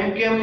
MQM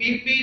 PP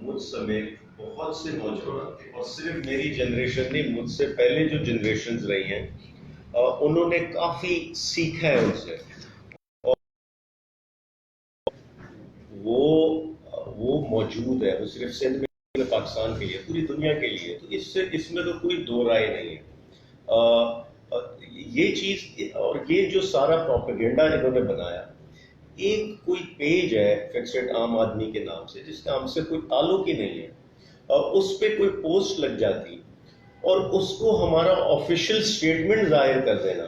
مجھ سمیت بہت سے نوجوان تھے، اور صرف میری جنریشن نہیں، مجھ سے پہلے جو جنریشنز رہی ہیں انہوں نے کافی سیکھا ہے ان سے. وہ موجود ہے، وہ صرف سندھ میں، پاکستان کے لیے، پوری دنیا کے لیے. تو اس میں تو کوئی دو رائے نہیں ہے. یہ چیز اور یہ جو سارا پروپیگنڈا انہوں نے بنایا، ایک کوئی پیج ہے فکسڈ عام آدمی کے نام سے جس کا ہم سے کوئی تعلق ہی نہیں ہے، اس پہ کوئی پوسٹ لگ جاتی اور اس کو ہمارا آفیشیل اسٹیٹمنٹ ظاہر کر دینا.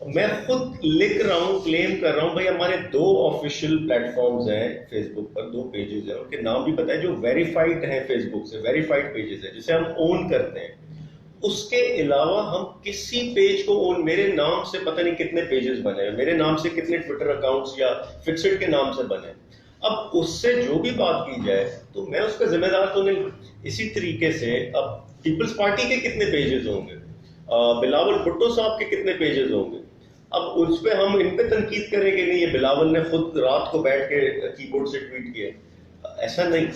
میں خود لکھ رہا ہوں، کلیم کر رہا ہوں بھائی ہمارے 2 آفیشیل پلیٹ فارمز ہیں فیس بک پر، 2 پیجز ہیں، ان کے نام بھی پتہ ہے جو ویریفائڈ ہیں فیس بک سے، ویریفائڈ پیجز ہیں جسے ہم اون کرتے ہیں. اس کے علاوہ ہم کسی پیج کو اون، میرے نام سے پتہ نہیں کتنے پیجز بنے ہیں، میرے نام سے کتنے ٹویٹر اکاؤنٹس یا فکسڈ کے نام سے بنے. اب اس سے جو بھی بات کی جائے تو میں اس کا ذمہ دار تو نہیں. اسی طریقے سے اب پیپلز پارٹی کے کتنے پیجز ہوں گے، بلاول بھٹو صاحب کے کتنے پیجز ہوں گے. اب اس پہ ہم ان پہ تنقید کریں کہ نہیں یہ بلاول نے خود رات کو بیٹھ کے کی بورڈ سے ٹویٹ کیا، ایسا نہیں.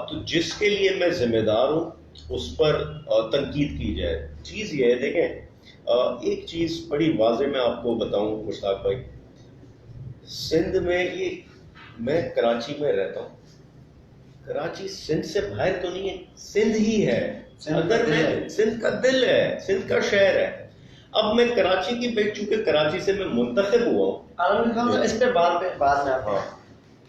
تو جس کے لیے میں ذمہ دار ہوں اس پر تنقید کی جائے. چیز یہ ہے، دیکھیں ایک چیز بڑی واضح میں آپ کو بتاؤں مشتاق بھائی، سندھ میں یہ، میں کراچی میں رہتا ہوں، کراچی سندھ سے باہر تو نہیں ہے، سندھ ہی ہے. اگر میں سندھ کا دل ہے، سندھ کا شہر ہے. اب میں کراچی کی بیٹھ، چونکہ کراچی سے میں منتخب ہوا ہوں. اس پہ بعد میں آپ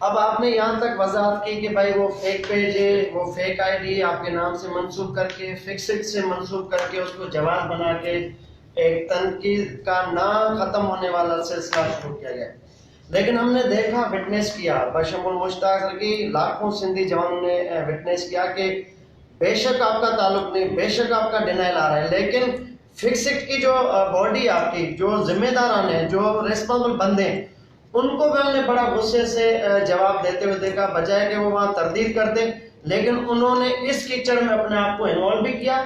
اب آپ نے یہاں تک وضاحت کی کہ بھائی وہ فیک پیج ہے، وہ فیک آئی ڈی آپ کے نام سے منسوخ کر کے، فکسڈ سے منسوخ کر کے اس کو جواب بنا کے ایک تنقید کا نہ ختم ہونے والا سلسلہ شروع کیا گیا. لیکن ہم نے دیکھا، وٹنس کیا، بشمول مشتاق سر کی لاکھوں سندھی جوانوں نے وٹنس کیا کہ بے شک آپ کا تعلق نہیں، بے شک آپ کا ڈینائل آ رہا ہے، لیکن فکسڈ کی جو باڈی آپ کی، جو ذمہ داران ہیں، جو ریسپانسبل بندے ہیں، ان کو بھی ہم نے بڑا غصے سے جواب دیتے ہوئے دیکھا، بجائے کہ وہ وہاں تردید کرتے، لیکن انہوں نے اس کیچڑ میں اپنے آپ کو انوالو بھی کیا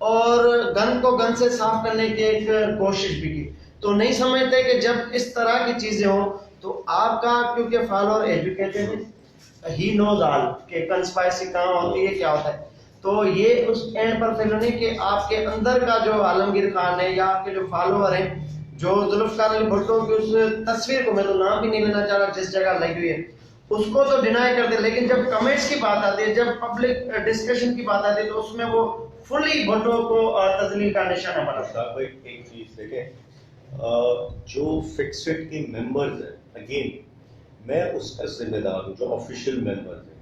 اور گن کو گن سے صاف کرنے کی ایک کوشش بھی کی. تو نہیں سمجھتے کہ جب اس طرح کی چیزیں ہوں تو آپ کا، کیونکہ فالوور ایجوکیٹڈ ہے، ہی نوز آل کہ کنسپائرسی کہاں ہوتی ہے، کیا ہوتا ہے. تو یہ اس اینڈ پر فیل نہیں کہ آپ کے اندر کا جو عالمگیر خان ہے یا آپ کے جو فالوور ہیں، جو ذوالفقار علی بھٹو کی اس تصویر کو، میں تو نام بھی نہیں لینا چاہ رہا جس جگہ لگی ہوئی ہے، اس کو تو ڈینائی کرتے، لیکن جب کمنٹس کی بات آتی ہے، جب پبلک ڈسکشن کی بات آتی ہے تو اس میں وہ فلی بھٹو کو تذلیل کا نشانہ بناتا ہے. بھائی ایک چیز دیکھیں، جو فکسڈ کے ممبرز ہیں، اگین میں اس کا ذمہ دار ہوں، جو آفیشیل ممبرز ہیں.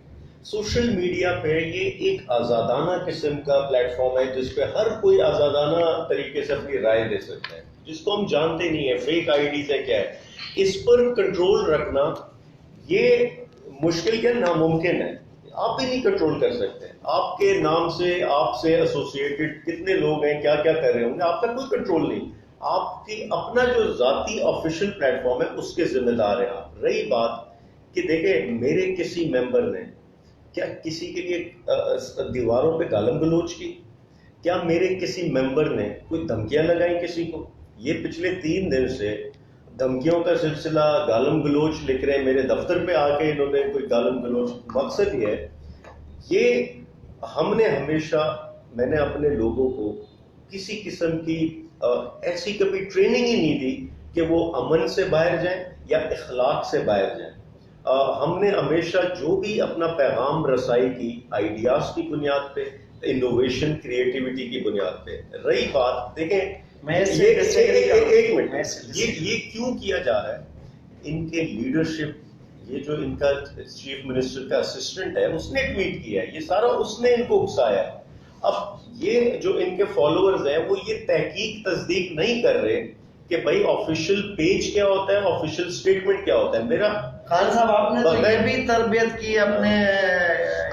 سوشل میڈیا پہ یہ ایک آزادانہ قسم کا پلیٹ فارم ہے جس پہ ہر کوئی آزادانہ طریقے سے اپنی رائے دے سکتا ہے، جس کو ہم جانتے نہیں ہیں فیک آئی ڈیز ہے کیا ہے. اس پر کنٹرول رکھنا یہ مشکل کیا، ناممکن ہے. آپ بھی نہیں کنٹرول کر سکتے. آپ کے نام سے، آپ سے ایسوسیٹڈ کتنے لوگ ہیں، کیا کیا کر رہے ہوں گے، آپ کا کوئی کنٹرول نہیں. آپ کی اپنا جو ذاتی آفیشیل پلیٹ فارم ہے اس کے ذمہ دار ہیں آپ. رہی بات کہ دیکھیں میرے کسی ممبر نے کیا کسی کے لیے دیواروں پہ گالم گلوچ کی، کیا میرے کسی ممبر نے کوئی دھمکیاں لگائیں کسی کو؟ یہ پچھلے 3 دن سے دھمکیوں کا سلسلہ، گالم گلوچ لکھ رہے ہیں، میرے دفتر پہ آ کے انہوں نے کوئی گالم گلوچ. مقصد یہ ہے، یہ ہم نے ہمیشہ، میں نے اپنے لوگوں کو کسی قسم کی ایسی کبھی ٹریننگ ہی نہیں دی کہ وہ امن سے باہر جائیں یا اخلاق سے باہر جائیں. ہم نے ہمیشہ جو بھی اپنا پیغام رسائی کی آئیڈیاز کی بنیاد پہ، انوویشن، کریٹیوٹی کی بنیاد پہ. رہی بات دیکھیں، ایک منٹ، یہ کیوں کیا جا رہا ہے؟ ان کے لیڈرشپ، یہ جو ان کا چیف منسٹر کا اسسٹنٹ ہے اس نے ٹویٹ کیا ہے، یہ سارا اس نے ان کو اکسایا. اب یہ جو ان کے فالوورز ہیں وہ یہ تحقیق تصدیق نہیں کر رہے کہ بھائی آفیشیل پیج کیا ہوتا ہے، آفیشیل اسٹیٹمنٹ کیا ہوتا ہے. میرا خان صاحب آپ نے تو یہ بھی تربیت کی اپنے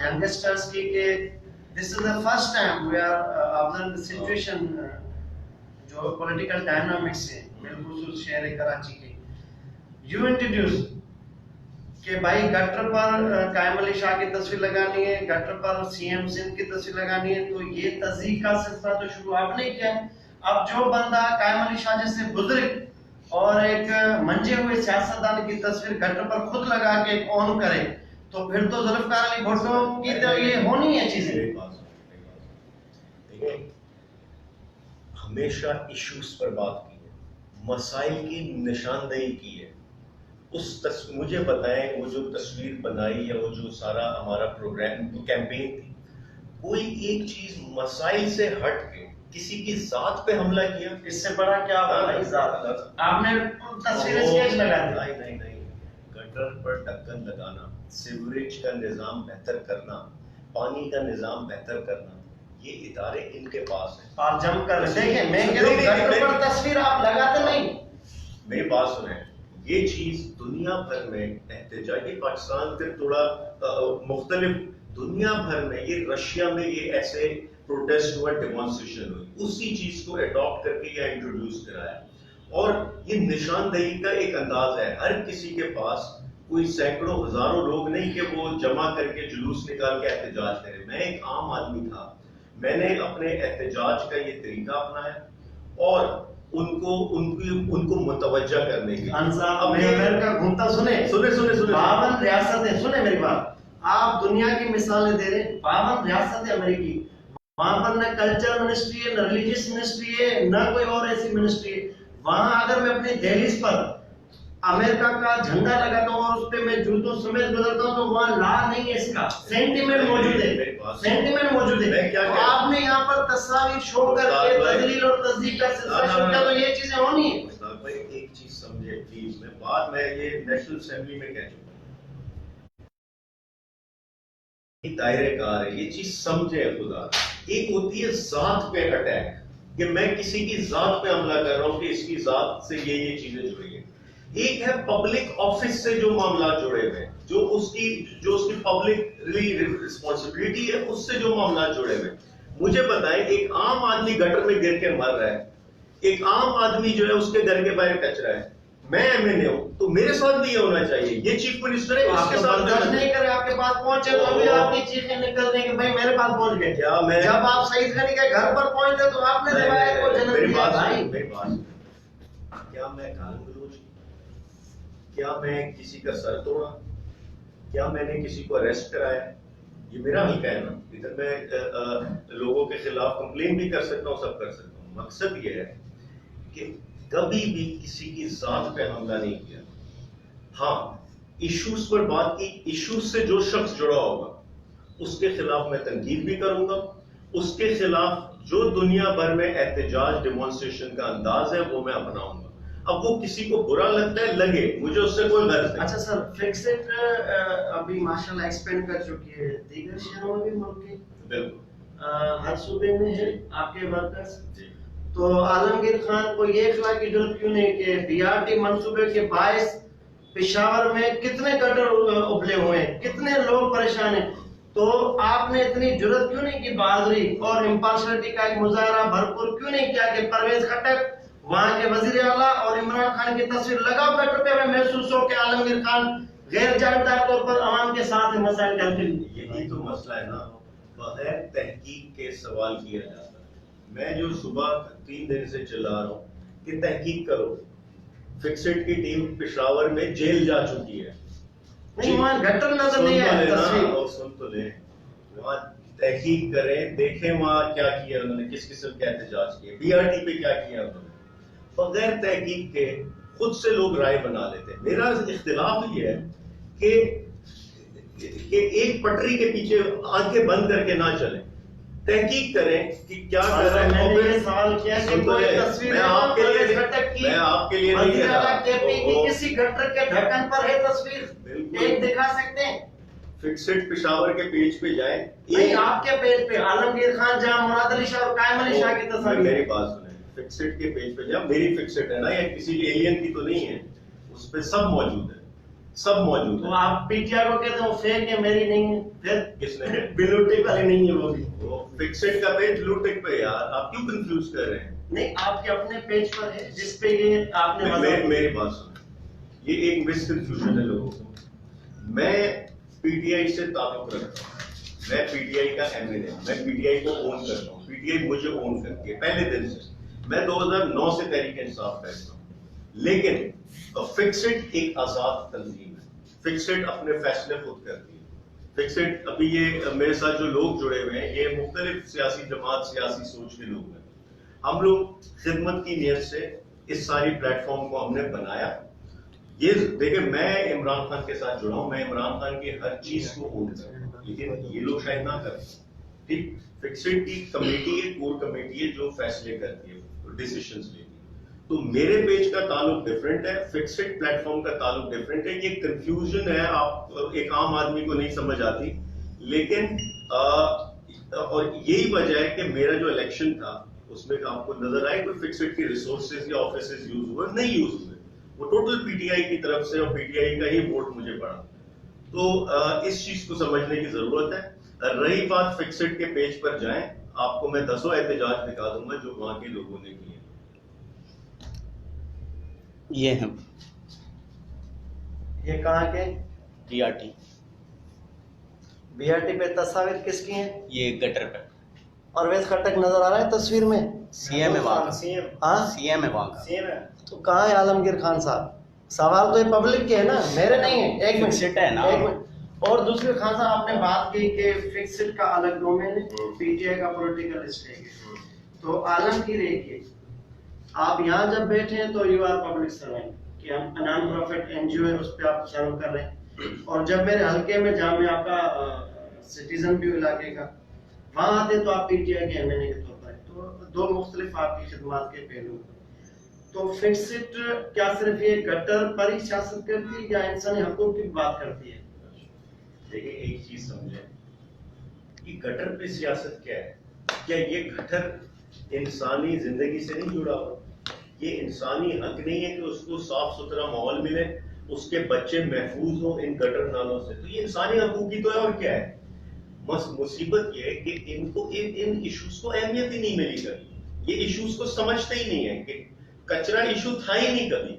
ینگسٹرز کی کہ this is the first time we are observing the situation جو پولیٹیکل ڈائنامکس ہے بالخصوص شہر کراچی کے. یو انٹروڈیوس کہ بھائی گٹر پر قائم علی شاہ کی تصویر لگانی ہے، گٹر پر سی ایم سندھ کی تصویر لگانی ہے، تو یہ تضحیک کا سلسلہ تو شروع آپ نے کیا. اب جو بندہ قائم علی شاہ جیسے بزرگ اور ایک منجے ہوئے سیاستدان کی تصویر گٹر پر خود لگا کے آن کرے تو پھر تو ذوالفقار علی بھٹو کی تو یہ ہونی ہے چیزیں. میرے پاس دیکھیں ہمیشہ ایشوز پر بات کی ہے, مسائل کی نشاندہی کی ہے. مجھے بتائیں وہ جو تصویر بنائی یا وہ جو سارا ہمارا پروگرام کیمپین تھی, کوئی ایک چیز مسائل سے ہٹ کے کسی کی ذات پہ حملہ کیا؟ اس سے بڑا کیا ہوگا ذات؟ آپ نے تصویر اسکیچ لگا دی. نہیں, گٹر پر ڈھکن لگانا, سیوریج کا نظام بہتر کرنا, پانی کا نظام بہتر کرنا, یہ ادارے ان کے پاس ہیں. آپ جم کر دیکھیں, میں کہہ رہا ہوں گٹر پر تصویر آپ لگاتے نہیں. میری بات سنیں, یہ چیز دنیا بھر میں احتجاجی پاکستان سے تھوڑا مختلف, دنیا بھر میں یہ رشیا میں یہ ایسے پروٹیسٹ ہوا, ڈیمانسٹریشن ہوئی, اسی چیز کو اڈاپٹ کر کے یہ انٹروڈیوس کرایا. اور یہ نشاندہی کا ایک انداز ہے, ہر کسی کے پاس کوئی سینکڑوں ہزاروں لوگ نہیں کہ وہ جمع کر کے جلوس نکال کے احتجاج کرے. میں ایک عام آدمی تھا, میں نے اپنے احتجاج کا یہ طریقہ اپنایا اور ان کو متوجہ کرنے کے امریکہ گھومتا. سنے 52 ریاستیں, سنے میری بات, آپ دنیا کی مثالیں دے رہے ہیں. 52 ریاستیں امریکی, وہاں پر نہ کلچر منسٹری ہے, نہ ریلیجیس منسٹری ہے, نہ کوئی اور ایسی منسٹری ہے. وہاں اگر میں اپنی دہلیز پر امریکہ کا جھنڈا لگاتا ہوں اور اس پہ میں جوتوں سمیت گزرتا ہوں تو وہاں لا نہیں ہے, اس کا سینٹیمنٹ موجود ہے, سینٹیمنٹ موجود ہے. آپ نے یہاں پر تصاویر شو کر کے تدلیل اور تصدیق کا سلسلہ شروع کیا تو یہ چیزیں ہونی ہیں. ایک چیز سمجھے پلیز, میں بات میں یہ نیشنل اسمبلی میں کہہ چکا ہوں, دائرے کار ہے, یہ چیز سمجھے خدا. ایک ہوتی ہے ذات پہ اٹیک, کہ میں کسی کی ذات پہ حملہ کر رہا ہوں کہ اس کی ذات سے یہ چیزیں جڑی ہیں. ایک ہے پبلک آفس سے جو معاملات جڑے ہوئے ہیں, جو اس کی پبلکلی رسپانسبلٹی ہے, اس سے جو معاملات جڑے ہوئے ہیں. مجھے بتائیں, ایک عام آدمی گٹر میں گر کے مر رہا ہے, ایک عام آدمی جو ہے اس کے گھر کے باہر کچرا ہے, میں ایم این اے ہوں تو میرے ساتھ بھی یہ ہونا چاہیے. یہ چیف منسٹر ہے, اس کے ساتھ نہیں کرے, آپ کے پاس پہنچے تو ابھی آپ کی چیخیں نکل دیں کہ بھائی میرے پاس پہنچ گئے. کیا میں جب آپ سعید غنی کے گھر پر پہنچے تو آپ نے روایت کو جنم دیا. میری بات, کیا میں گال گلوچ, کیا میں کسی کا سر توڑا, کیا میں نے کسی کو اریسٹ کرایا؟ یہ میرا حلقہ ہے نا, ادھر میں لوگوں کے خلاف کمپلین بھی کر سکتا ہوں, سب کر سکتا ہوں. مقصد یہ ہے کہ کبھی بھی کسی کی ذات پہ حملہ نہیں کیا. ہاں, ایشوز پر بات کی, ایشوز سے جو شخص جڑا ہوگا اس کے خلاف میں تنقید بھی کروں گا, اس کے خلاف جو دنیا بھر میں احتجاج ڈیمانسٹریشن کا انداز ہے وہ میں اپناؤں گا. اب وہ کسی کو برا لگتا ہے لگے, مجھے اس سے کوئی غرض نہیں. اچھا سر, فکسٹ ابھی ماشاءاللہ ایکسپینڈ کر چکی ہے, دیگر شہروں میں بھی ملک کے بالکل ہر صوبے میں ہے آپ کے ورکرز. تو عالمگیر خان کو یہ اخلاقی جرات کیوں نہیں کہ بی آر ٹی منصوبے کے باعث پشاور میں کتنے گٹر ابلے ہوئے ہیں, کتنے لوگ پریشان ہیں, تو آپ نے اتنی جرات کیوں نہیں کی, بہادری اور امپارشلٹی کا ایک مظاہرہ بھرپور کیوں نہیں کیا کہ پرویز خٹک وہاں کے وزیر اعلیٰ اور عمران خان کی تصویر لگاؤ گٹر پہ, میں محسوس ہو کہ عالمگیر خان غیر جانبدار طور پر عوام کے ساتھ مسائل کے حل کے لیے. یہی تو مسئلہ ہے نا, بغیر تحقیق کے سوال کیا جاتا ہے. میں جو صبح 3 دن سے چلا رہا ہوں کہ تحقیق کرو, فکسڈ کی ٹیم پشاور میں جیل جا چکی ہے, نہیں وہاں گٹر نظر نہیں آیا. سن تو لیں, وہاں تحقیق کریں, دیکھیں وہاں کیا کیا انہوں نے, کس قسم کے احتجاج کیے, بی آر ٹی پہ کیا کیا انہوں نے. بغیر تحقیق کے خود سے لوگ رائے بنا لیتے. میرا اختلاف یہ ہے کہ ایک پٹری کے پیچھے آنکھیں بند کر کے نہ چلیں, تحقیق کریں کہ کیا کر رہے ہیں. میں نے سوال کیا کہ کوئی تصویر میں آپ کے لیے نہیں کہہ رہا, کسی گٹر کے ڈھکن پر ہے تصویر, ایک دکھا سکتے ہیں. فکسڈ پشاور کے پیج پہ جائیں, نہیں آپ کے پیج پہ عالمگیر خان جہاں مراد علی شاہ اور قائم علی شاہ کی تصویر. میری بات سنیں, فکسڈ کے پیج پہ جائیں, میری فکسڈ ہے نا, یا کسی ایلین کی تو نہیں ہے, اس پہ سب موجود ہے, سب موجود ہے. تو آپ پی ٹی آر کو کہتے ہیں وہ فیک ہے, میری نہیں ہے, پھر کس نے بلو ٹک والی نہیں ہے وہ بھی. وہ فکسڈ کا پیج بلو ٹک پہ, یار آپ کیوں کنفیوز کر رہے ہیں؟ نہیں آپ کے اپنے پیج پر ہے جس پہ یہ آپ نے میری بات سنیں, یہ ایک مس کنفیوژن ہے لوگوں کو. میں پی ٹی آئی سے تعلق رکھتا ہوں, میں پی ٹی آئی کا ایم این اے ہوں, میں پی ٹی آئی کو اون کرتا ہوں, پی ٹی آئی مجھے اون کرتی ہے پہلے دن سے. میں 2009 سے تحریک انصاف کرتا ہوں, لیکن فکسڈ ایک آزاد تنظیم ہے, فکسڈ اپنے فیصلے خود کرتی ہے. فکسڈ ابھی یہ میرے ساتھ جو لوگ جڑے ہوئے ہیں یہ مختلف سیاسی جماعت سیاسی سوچ کے لوگ ہیں. ہم لوگ خدمت کی نیت سے اس ساری پلیٹ فارم کو ہم نے بنایا. یہ دیکھیں میں عمران خان کے ساتھ جڑا ہوں, میں عمران خان کی ہر چیز کو اون کرتا ہوں, لیکن یہ لوگ شاید نہ کریں. ٹھیک, فکسڈ کی کمیٹی ہے, کور کمیٹی ہے جو فیصلے کرتی ہے, ڈیسیشنز لیتی ہے. تو میرے پیج کا تعلق ڈفرینٹ ہے, فکسڈ پلیٹ فارم کا تعلق ڈفرینٹ ہے. یہ کنفیوژن ہے, آپ ایک عام آدمی کو نہیں سمجھ آتی, لیکن اور یہی وجہ ہے کہ میرا جو الیکشن تھا اس میں آپ کو نظر آئے کوئی فکسڈ کی ریسورسز یا آفیسز یوز ہوئے نہیں یوز ہوئے, وہ ٹوٹل پی ٹی آئی کی طرف سے اور پی ٹی آئی کا ہی ووٹ مجھے پڑا. تو اس چیز کو سمجھنے کی ضرورت ہے. رہی بات فکسڈ کے پیج پر جائیں, آپ کو میں 10 احتجاج دکھا دوں گا جو وہاں کے لوگوں نے کیے. یہ ہیں یہ کہاں کے T R T, B R T پہ تصاویر کس کی ہیں؟ یہ گٹر پہ پرویز خٹک نظر آ رہا ہے تصویر میں؟ سی ایم ہے وہاں کا, ہاں سی ایم ہے وہاں کا. تو کہاں ہے عالمگیر خان صاحب؟ سوال تو یہ پبلک کے ہے نا, میرے نہیں ہے. ایک منٹ, فکسڈ ہے نا. ایک منٹ. اور دوسرے خان صاحب آپ نے بات کی کہ فکسڈ کا الگ ڈومین ہے, پی ٹی آئی کا پولیٹیکل اسٹیک ہے. تو عالمگیر ایک ہے, آپ یہاں جب بیٹھے ہیں تو یو آر پبلک سروینٹ, کہ ہم نان پروفٹ این جی او ہے اس پہ آپ سرو کر رہے ہیں. اور جب میرے حلقے میں جہاں میں آپ کا سٹیزن بھی علاقے کا وہاں آتے تو آپ پی ٹی آئی کے ایم این اے کے طور پر, تو دو مختلف آپ کی خدمات کے پہلو. تو فکسڈ کیا صرف یہ گٹر پر ہی سیاست کرتی ہے یا انسانی حقوق کی بات کرتی ہے؟ دیکھیں ایک چیز سمجھیں, یہ گٹر پہ سیاست کیا ہے؟ کیا یہ گٹر انسانی زندگی سے نہیں جڑا ہوا؟ یہ انسانی حق نہیں ہے کہ اس کو صاف ستھرا ماحول ملے, اس کے بچے محفوظ ہوں ان گٹر نالوں سے؟ تو یہ انسانی حقوق کی تو ہے, اور کیا ہے؟ مصیبت یہ ہے کہ ان کو ان ایشوز کو اہمیت ہی نہیں ملی کبھی. یہ ایشوز کو سمجھتے ہی نہیں ہے کہ کچرا ایشو تھا ہی نہیں کبھی,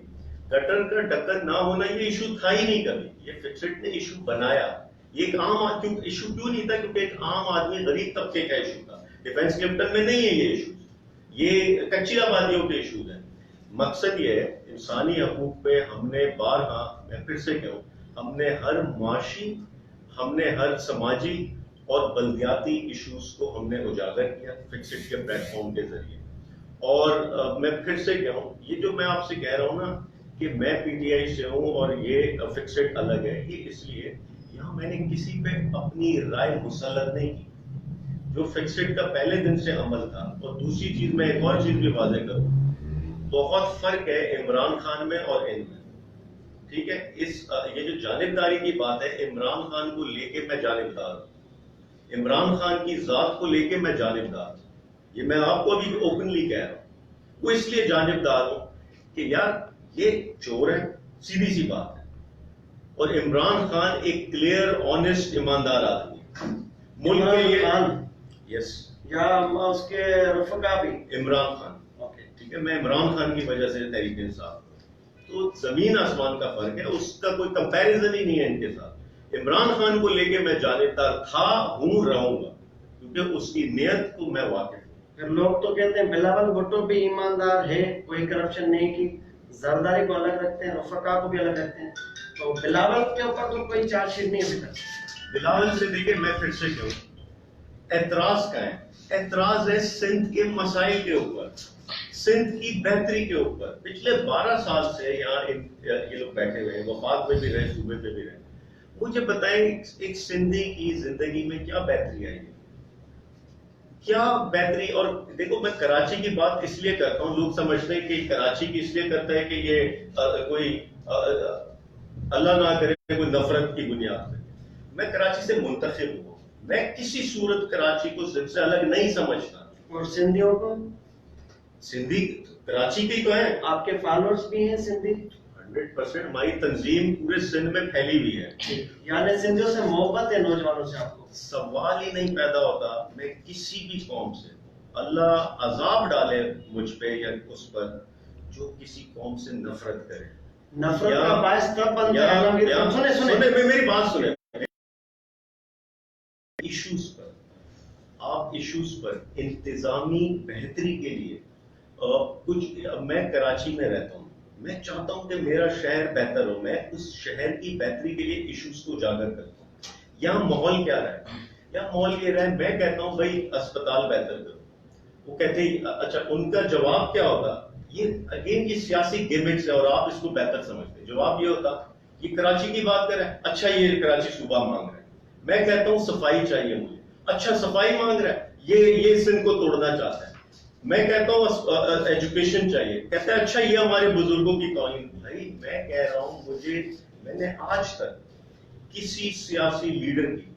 گٹر کا ڈکن نہ ہونا یہ ایشو تھا ہی نہیں کبھی. یہ فکسڈ نے ایشو بنایا. یہ ایک عام ایشو کیوں نہیں تھا؟ کیونکہ ایک عام آدمی غریب طبقے کا ایشو تھا. ڈیفینس کیپٹل میں نہیں ہے یہ ایشوز, یہ کچی آبادیوں کے ایشوز ہیں. مقصد یہ ہے انسانی حقوق پہ ہم نے بارہا, میں پھر سے کہوں, ہم نے ہر معاشی, ہم نے ہر سماجی اور بلدیاتی ایشوز کو ہم نے اجاگر کیا فکسڈ کے پلیٹ فارم کے ذریعے. اور میں پھر سے کہوں, یہ جو میں آپ سے کہہ رہا ہوں نا کہ میں پی ٹی آئی سے ہوں اور یہ فکسڈ الگ ہے, یہ اس لیے یہاں میں نے کسی پہ اپنی رائے مسلط نہیں کی. جو فکسڈ کا پہلے دن سے عمل تھا. اور دوسری چیز میں ایک اور چیز بھی واضح کروں, بہت فرق ہے عمران خان میں اور ان میں. ٹھیک ہے, یہ جو جانبداری کی بات ہے, عمران خان کو لے کے میں جانبدار ہوں, عمران خان کی ذات کو لے کے میں جانبدار ہوں. یہ میں آپ کو ابھی اوپنلی کہہ رہا ہوں. وہ اس لیے جانبدار ہوں کہ یار یہ چور ہے, سیدھی سی بات ہے, اور عمران خان ایک کلیئر آنےسٹ ایماندار آدمی ہے. ملک کے لیے یس, یا اس کے رفقا بھی عمران خان, ٹھیک ہے, میں عمران خان کی وجہ سے تحریک انصاف, تو زمین آسمان کا فرق ہے, اس کا کوئی کمپیریزن ہی نہیں ہے ان کے ساتھ. عمران خان کو لے کے میں جانبدار تھا, ہوں, رہوں گا, کیونکہ اس کی نیت کو میں واقف ہوں. لوگ تو کہتے ہیں بلاول بھٹو بھی ایماندار ہے, کوئی کرپشن نہیں کی, زرداری کو الگ رکھتے ہیں, رفقا کو بھی الگ رکھتے ہیں, تو بلاول کے اوپر تو کوئی چارج شیٹ نہیں ابھی تک. بلاول سے دیکھیں, میں پھر سے کہوں, اعتراض کا ہے, اعتراض ہے سندھ کے مسائل کے اوپر, سندھ کی بہتری کے اوپر. پچھلے 12 سال سے یہاں یہ لوگ بیٹھے ہوئے ہیں, وفاق میں بھی رہے, صوبے پہ بھی رہے. مجھے بتائیں ایک سندھی کی زندگی میں کیا بہتری آئی ہے, کیا بہتری؟ اور دیکھو میں کراچی کی بات اس لیے کرتا ہوں, لوگ سمجھتے ہیں کہ کراچی کی اس لیے کرتا ہے کہ یہ کوئی اللہ نہ کرے کوئی نفرت کی بنیاد پہ. میں کراچی سے منتخب ہوں, میں کسی صورت کراچی کو سندھ سے الگ نہیں سمجھتا. اور سندھیوں کو, سندھی کراچی کے تو ہیں, آپ کے فالوورز بھی ہیں سندھی, 100% ہماری تنظیم پورے سندھ میں پھیلی ہوئی ہے. یعنی سندھیوں سے محبت ہے نوجوانوں سے آپ کو؟ سوال ہی نہیں پیدا ہوتا. میں کسی بھی قوم سے, اللہ عذاب ڈالے مجھ پہ یا اس پر جو کسی قوم سے نفرت کرے. نفرت کا باعث تب بنتا ہے, سنیں میری بات سنیں, ایشوز پر, آپ ایشوز پر انتظامی بہتری کے لیے کچھ, میں کراچی میں رہتا ہوں, میں چاہتا ہوں کہ میرا شہر بہتر ہو, میں اس شہر کی بہتری کے لیے ایشوز کو اجاگر کرتا ہوں. یہاں ماحول کیا رہا ہے؟ یہاں ماحول یہ رہا ہے، میں کہتا ہوں بھائی اسپتال بہتر کرو، وہ کہتے ہیں اچھا ان کا جواب کیا ہوگا؟ یہ اگین یہ سیاسی گیمکس ہے اور آپ اس کو بہتر سمجھتے ہیں. جواب یہ ہوتا یہ کراچی کی بات کریں، اچھا یہ کراچی صوبہ مانگ رہا ہے. میں کہتا ہوں صفائی چاہیے مجھے، اچھا صفائی مانگ رہا ہے، یہ سندھ کو توڑنا چاہتا ہے. میں کہتا ہوں ایجوکیشن چاہیے، کہتا ہے اچھا یہ ہمارے بزرگوں کی توہین. بھائی میں کہہ رہا ہوں میں نے آج تک کسی سیاسی لیڈر کی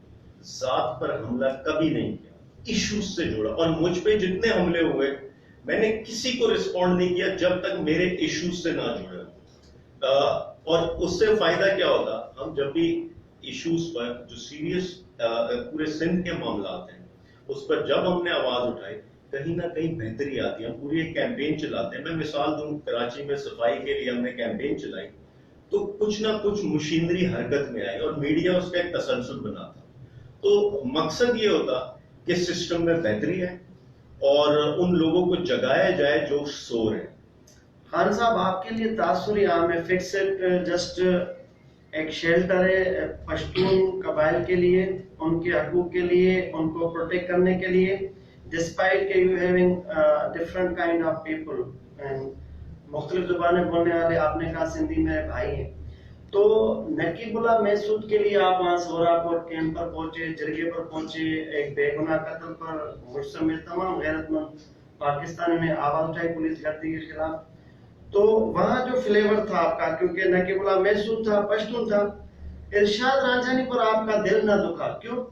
ذات پر حملہ کبھی نہیں کیا، ایشوز سے جوڑا. اور مجھ پہ جتنے حملے ہوئے میں نے کسی کو رسپونڈ نہیں کیا جب تک میرے ایشوز سے نہ جڑے. اور اس سے فائدہ کیا ہوتا؟ ہم جب بھی ایشوز پر جو سیریس پورے سندھ کے معاملات ہیں اس پر جب ہم نے آواز اٹھائی کہیں نہ کہیں بہتری آتی ہے. ہم پوری ایک کیمپین چلاتے ہیں. میں مثال دوں، کراچی میں صفائی کے لیے ہم نے کیمپین چلائی تو کچھ نہ کچھ مشینری حرکت میں آئی اور میڈیا اس کا ایک تسلسل بنا تھا. تو مقصد یہ ہوتا کہ سسٹم میں بہتری ہے اور ان لوگوں کو جگایا جائے جو سو رہے ہیں. خان صاحب آپ کے لیے تاثر عام ہے، فکسڈ جسٹ ایک شیلٹر ہے پشتون قبائل کے لیے، ان کے حقوق کے لیے، ان کو پروٹیکٹ کرنے کے لیے، ڈسپائٹ کہ you having different kind of people and مختلف زبانیں بولنے والے، آپ نے کہا سندھی میرے بھائی ہیں. تو نقیب اللہ محسود کے لیے آپ وہاں سوراپور کیمپ پر پہنچے، جرگے پر پہنچے، ایک بے گناہ قتل پر مشتمل تمام غیرت مند پاکستانیوں نے آواز اٹھائی پولیس گردی کے خلاف. تو وہاں جو فلیور تھا آپ کا، کیونکہ نقیب اللہ محسود تھا، پشتون تھا، ارشاد رانجھانی پر آپ کا دل نہ دکھا کیوں؟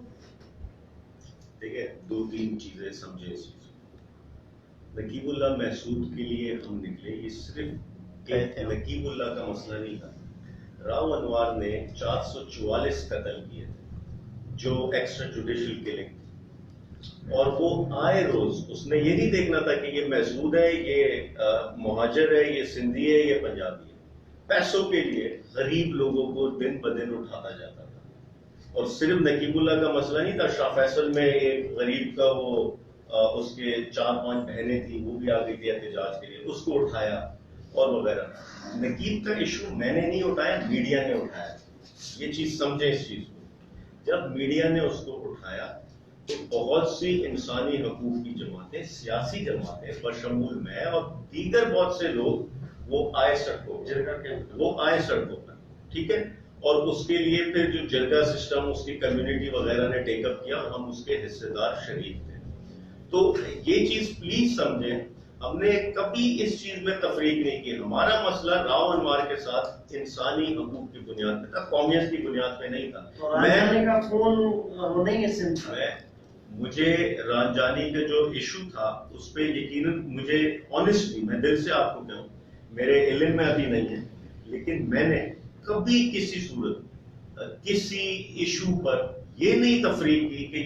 دیکھیں دو تین چیزیں سمجھیں اس چیز کو. نقیب اللہ محسود کے لیے ہم نکلے، یہ صرف نقیب اللہ کا مسئلہ نہیں تھا. راؤ انوار نے 444 قتل کیے تھے جو ایکسٹرا جوڈیشل کلنگ، اور وہ آئے روز اس نے یہ نہیں دیکھنا تھا کہ یہ محسود ہے، یہ مہاجر ہے، یہ سندھی ہے، یہ پنجابی ہے. پیسوں کے لیے غریب لوگوں کو دن بدن اٹھاتا جاتا تھا. اور صرف نقیب اللہ کا مسئلہ نہیں تھا، شاہ فیصل میں ایک غریب کا وہ اس کے 4-5 بہنیں تھیں، وہ بھی آ گئی تھی احتجاج کے لیے، اس کو اٹھایا اور وغیرہ. نقیب کا ایشو میں نے نہیں اٹھایا، میڈیا نے اٹھایا. یہ چیز سمجھیں اس چیز کو. جب میڈیا نے اس کو اٹھایا تو بہت سی انسانی حقوق کی جماعتیں، سیاسی جماعتیں بشمول میں اور دیگر بہت سے لوگ وہ آئے سڑکوں پر، ٹھیک ہے. اور اس کے لیے پھر جو جرگہ سسٹم، اس کی کمیونٹی وغیرہ نے ٹیک اپ کیا اور ہم اس کے حصے دار شریک تھے. تو یہ چیز پلیز سمجھیں، ہم نے کبھی اس چیز میں تفریق نہیں کی. ہمارا مسئلہ راؤ انوار کے ساتھ انسانی حقوق کی بنیاد پہ تھا، قومیت کی بنیاد پہ نہیں تھا. مجھے رانجانی کا جو ایشو تھا اس پہ یقیناً مجھے آنیسٹلی، میں دل سے آپ کو کہوں، میرے علم میں ابھی نہیں ہے، لیکن میں نے کبھی کسی صورت کسی ایشو پر یہ نہیں تفریق کی کہ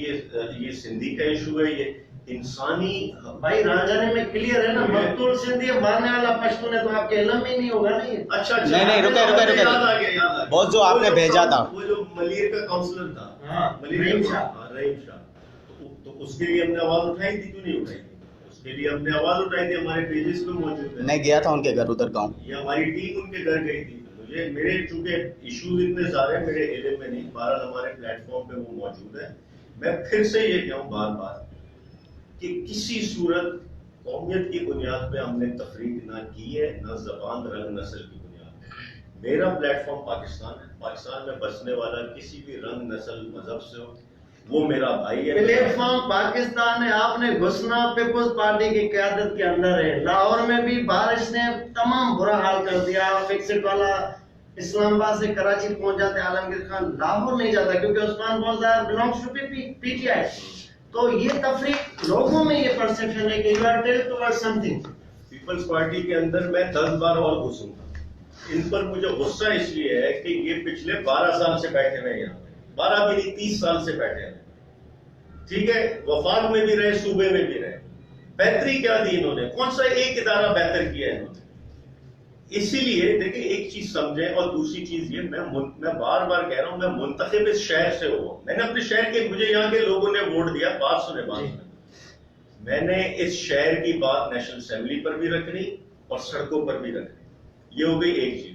یہ سندھی کا ایشو ہے، یہ انسانی. بھائی رانجانی میں کلیئر ہے نا، مقتول سندھی مارنے والا پشتون ہے، تو آپ کے علم میں نہیں ہوگا نا یہ. اچھا نہیں رکے یاد آ گیا بہت جو آپ نے بھیجا تھا، وہ جو ملیر کا کاؤنسلر تھا، رحیم شاہ، تو اس کے لیے ہم نے آواز اٹھائی تھی، کیوں نہیں اٹھائی تھی؟ اس کے لیے ہم نے آواز اٹھائی تھی، ہمارے پیجز پہ موجود ہے. میں گیا تھا ان کے گھر، ادھر گاؤں، یہ ہماری ٹیم ان کے گھر گئی تھی. میرے چونکہ ایشوز اتنے سارے میرے علم میں نہیں، بہرحال ہمارے پلیٹ فارم پہ وہ موجود ہے. میں پھر سے یہ کہوں بار بار کہ کسی صورت قومیت کی بنیاد پہ ہم نے تفریق نہ کی ہے، نہ زبان، رنگ، نسل کی بنیاد پہ. میرا پلیٹ فارم پاکستان ہے، پاکستان میں بسنے والا کسی بھی رنگ، نسل، مذہب سے ہو وہ میرا بھائی ہے. پلیٹ فارم پاکستان ہے، آپ نے گھسنا پیپلز پارٹی کی قیادت کے اندر ہے. لاہور میں بھی بارش نے تمام برا حال کر دیا. فکسڈ والا اسلام آباد سے کراچی پہنچ جاتے، عالمگیر خان لاہور نہیں جاتا کیونکہ Usman Buzdar belongs to P T I. تو یہ تفریق لوگوں میں یہ پرسپشن ہے کہ you are tell to something. Peoples Party کے اندر میں 10 بار اور گھسوں گا. ان پر مجھے غصہ اس لیے ہے کہ یہ پچھلے 12 سال سے بیٹھے ہوئے یہاں، 12 بھی نہیں 30 سال سے بیٹھے ہیں، ٹھیک ہے. وفاق میں بھی رہے، صوبے میں بھی رہے. بہتری کیا دی انہوں نے؟ کون سا ایک ادارہ بہتر کیا ہے انہوں نے؟ اسی لیے دیکھیں ایک چیز سمجھیں. اور دوسری چیز یہ، میں بار بار کہہ رہا ہوں، میں منتخب اس شہر سے ہوا. میں نے اپنے شہر کے، مجھے یہاں کے لوگوں نے ووٹ دیا. بات سنے، میں نے اس شہر کی بات نیشنل اسمبلی پر بھی رکھنی اور سڑکوں پر بھی رکھنی. یہ ہو گئی ایک چیز.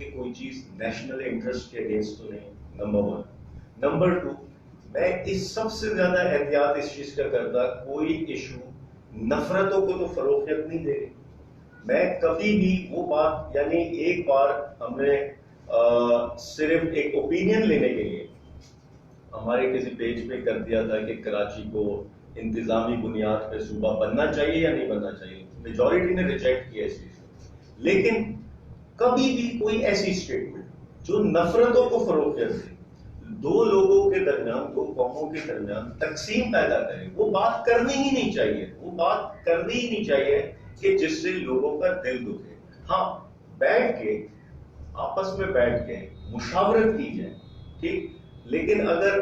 کہ کوئی چیز نیشنل انٹرسٹ کے اگینسٹ تو نہیں، نمبر 1. نمبر 2، میں اس سب سے زیادہ احتیاط اس چیز کا کرتا، کوئی ایشو نفرتوں کو تو فروغیت نہیں دے گی. میں کبھی بھی وہ بات، یعنی ایک بار ہم نے صرف ایک اوپینین لینے کے لیے ہمارے کسی پیج پہ کر دیا تھا کہ کراچی کو انتظامی بنیاد پہ صوبہ بننا چاہیے یا نہیں بننا چاہیے. میجورٹی نے ریجیکٹ کیا اس چیز کو. لیکن کبھی بھی کوئی ایسی اسٹیٹمنٹ جو نفرتوں کو فروغ دے، دو لوگوں کے درمیان، دو قوموں کے درمیان تقسیم پیدا کرے، وہ بات کرنی ہی نہیں چاہیے. وہ بات کرنی ہی نہیں چاہیے کہ جس سے لوگوں کا دل دکھے. ہاں، بیٹھ کے آپس میں بیٹھ کے مشاورت کی جائے، ٹھیک. لیکن اگر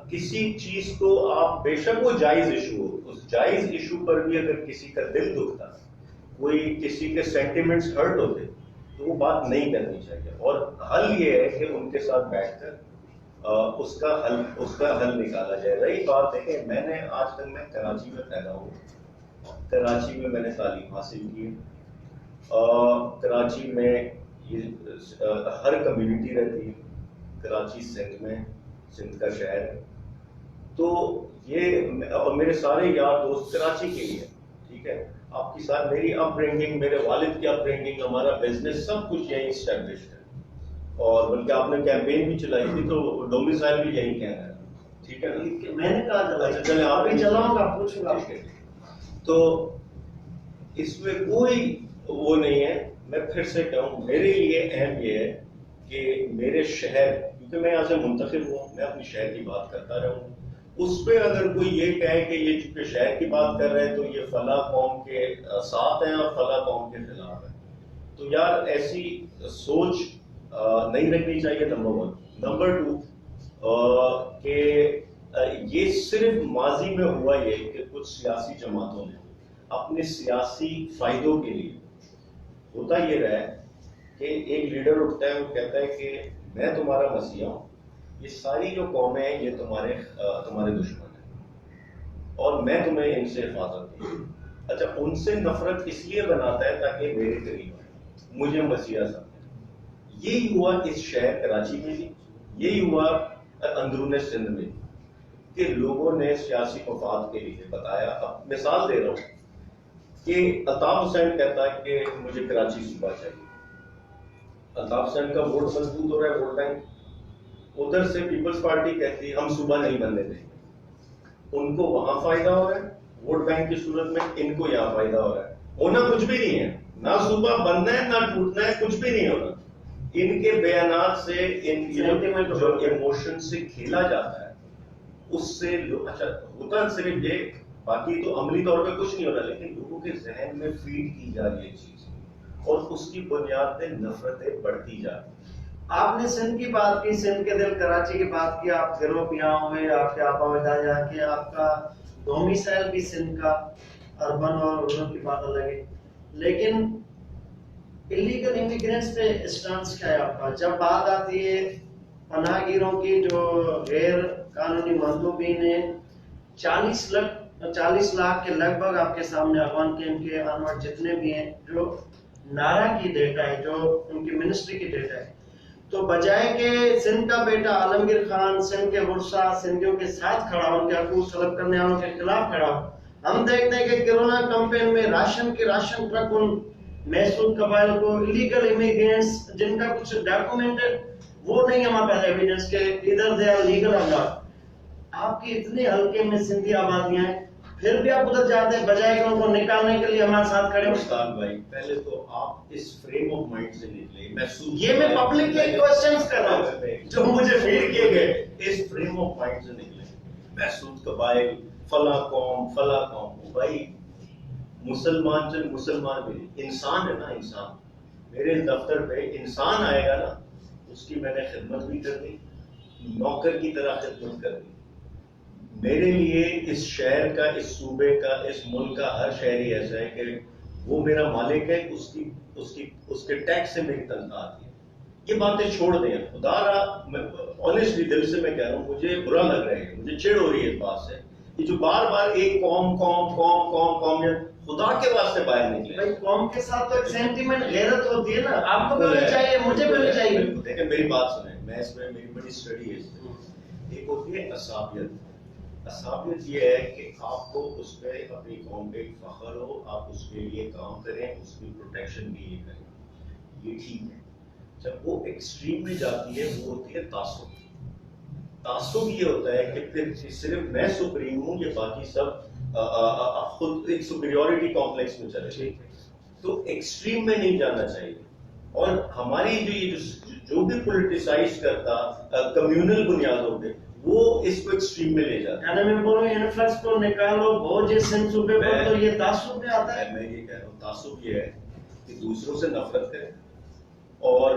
کسی چیز کو آپ، بے شک وہ جائز ایشو ہو، اس جائز ایشو پر بھی اگر کسی کا دل دکھتا، کوئی کسی کے سینٹیمنٹس ہرٹ ہوتے، تو وہ بات نہیں کرنی چاہیے. اور حل یہ ہے کہ ان کے ساتھ بیٹھ کر اس کا حل نکالا جائے. رہی بات ہے کہ میں نے آج تک، میں کراچی میں پیدا ہوں، کراچی میں میں نے تعلیم حاصل کی، کراچی میں ہر کمیونٹی رہتی ہے. کراچی سندھ میں، سندھ کا شہر ہے. تو یہ، اور میرے سارے یار دوست کراچی کے ہی ہیں، ٹھیک ہے. آپ کی ساتھ میری اپ برنگنگ، میرے والد کی اپ برنگنگ، ہمارا بزنس سب کچھ یہیں اسٹیبلشڈ ہے. اور بلکہ آپ نے کیمپین بھی چلائی تھی تو ڈومیسائل بھی یہیں کہنا ہے، ٹھیک ہے نا. میں نے کہا اچھا چلے، آپ بھی چلاؤں گا، پوچھوں گا. تو اس میں کوئی وہ نہیں ہے. میں پھر سے کہوں، میرے لیے اہم یہ ہے کہ میرے شہر، کیونکہ میں یہاں سے منتخب ہوں، میں اپنی شہر کی بات کرتا رہوں. اس پہ اگر کوئی یہ کہے کہ یہ چونکہ شہر کی بات کر رہے ہیں تو یہ فلاں قوم کے ساتھ ہیں اور فلاں قوم کے خلاف ہیں، تو یار ایسی سوچ نہیں رکھنی چاہیے. نمبر 1. نمبر 2، کہ یہ صرف ماضی میں ہوا یہ کہ کچھ سیاسی جماعتوں نے اپنے سیاسی فائدوں کے لیے، ہوتا یہ رہا ہے کہ ایک لیڈر اٹھتا ہے، وہ کہتا ہے کہ میں تمہارا مسیحا ہوں، یہ ساری جو قومیں ہیں یہ تمہارے دشمن ہیں اور میں تمہیں ان سے حفاظت دوں. اچھا، ان سے نفرت اس لیے بناتا ہے تاکہ میرے قریب آئے، مجھے مسیحا سمجھے. یہی ہوا اس شہر کراچی میں بھی، یہی ہوا اندرون سندھ میں، کہ لوگوں نے سیاسی مفاد کے لیے بتایا. اب مثال دے رہا ہوں کہ الطاف حسین کہتا ہے کہ مجھے کراچی صوبہ چاہیے. الطاف حسین کا ووٹ مضبوط ہو رہا ہے، ووٹ بینک. ادھر سے پیپلز پارٹی کہتی ہے ہم صوبہ نہیں بننے دیں گے. ان کو وہاں فائدہ ہو رہا ہے ووٹ بینک کی صورت میں، ان کو یہاں فائدہ ہو رہا ہے. ہونا کچھ بھی نہیں ہے، نہ صوبہ بننا ہے نہ ٹوٹنا ہے، کچھ بھی نہیں ہونا. ان کے بیانات سے، ان جو ایموشن سے کھیلا جاتا ہے، اس سے اچھا ہوتا صرف یہ، باقی تو عملی طور پہ کچھ نہیں ہو رہا، لیکن لوگوں کے ذہن میں فیڈ کی جا رہی ہے چیز، اور اس کی بنیاد پہ نفرتیں بڑھتی جا رہی. آپ نے سندھ کی بات کی، سندھ کے دل کراچی کی بات کی. آپ گروپ یہاں ہوئے، آپ کے آبا و اجداد یہاں کے، آپ کا ڈومیسائل بھی سندھ کا، اربن اور رورل کی بات الگ ہے. لیکن الیگل امیگرینٹس پہ اسٹانس کیا ہے آپ کا؟ جب بات آتی ہے پناہ گیروں کی جو غیر قانونی مطلوبین ہیں، 40 لاکھ کے لگ بھگ آپ کے سامنے افغان کیمپ کے انورڈ جتنے بھی ہیں، جو نارا کی ڈیٹا ہے، جو ان کی منسٹری کی ڈیٹا ہے. تو بجائے کہ سندھ کا بیٹا عالمگیر خان سندھ کے ورثہ سندھیوں کے ساتھ کھڑا ہو، ان کے حقوق طلب کرنے والوں کے خلاف کھڑا ہو، ہم دیکھتے ہیں کہ کرونا کمپین میں راشن ٹرک ان محسود قبائل کو، الیگل امیگرینٹس جن کا کچھ ڈاکومنٹڈ وہ نہیں ہمارے پاس ایویڈنس کے ادھر دے آر لیگل اور ناٹ. آپ کی اتنے ہلکے میں سندھی آبادیاں ہیں، پھر بھی آپ ادھر جاتے ہیں بجائے کہ ان کو نکالنے کے لیے ہمارے ساتھ کھڑے ہو. استاد بھائی، پہلے تو آپ اس فریم آف مائنڈ سے نکلے. یہ میں پبلک کے کوسچنز کر رہا ہوں جو مجھے فیڈ کیے گئے. اس فریم آف مائنڈ سے نکلے. محسود قبائل، فلاں قوم. بھائی مسلمان چل مسلمان بھی انسان ہے نا، انسان. میرے دفتر پہ انسان آئے گا نا، اس کی میں نے خدمت بھی کرنی، نوکر کی طرح خدمت کرنی. میرے لیے اس شہر کا، اس صوبے کا، اس ملک کا ہر شہری ایسا ہے کہ وہ میرا مالک ہے، اس کے ٹیکس سے میری تنخواہ آتی ہے. یہ باتیں چھوڑ دیں. خدا را، آنیسٹلی دل سے میں کہہ رہا ہوں، مجھے برا لگ رہا ہے، مجھے چڑ ہو رہی ہے اس بات سے. یہ جو بار بار ایک قوم قوم قوم قوم قوم یہ خدا کے واسطے باہر نکلے. بھائی قوم کے ساتھ تو ایک سینٹیمنٹ غیرت ہوتی ہے نا, آپ کو بھی ہونی چاہیے, مجھے بھی ہونی چاہیے. دیکھیں میری بات سنیں, میں اس میں میری بڑی اسٹڈی ہے اس میں. ایک ہوتی ہے عصابیت. عصابیت یہ ہے کہ آپ کو اس پہ اپنی قوم پہ ایک فخر ہو, آپ اس کے لیے کام کریں, اس کی پروٹیکشن بھی یہ کریں, یہ ٹھیک ہے. جب وہ ایکسٹریم میں جاتی ہے وہ ہوتی ہے تعصب. تعصب یہ ہوتا ہے کہ پھر صرف میں سپریم ہوں, یہ باقی سب خود ایک سپیریورٹی کمپلیکس میں چلے. تو ایکسٹریم میں نہیں جانا چاہیے. اور ہماری جو بھی پولیٹیسائز کرتا کمیونل بنیادوں پہ, وہ اس کو ایکسٹریم میں لے جاتا ہے. یعنی میں بولوں انفلکس کو نکالو بہت جس صوبے پر, تو یہ تعصب میں آتا ہے. میں یہ کہہ رہا ہوں تعصب یہ ہے کہ دوسروں سے نفرت کرے اور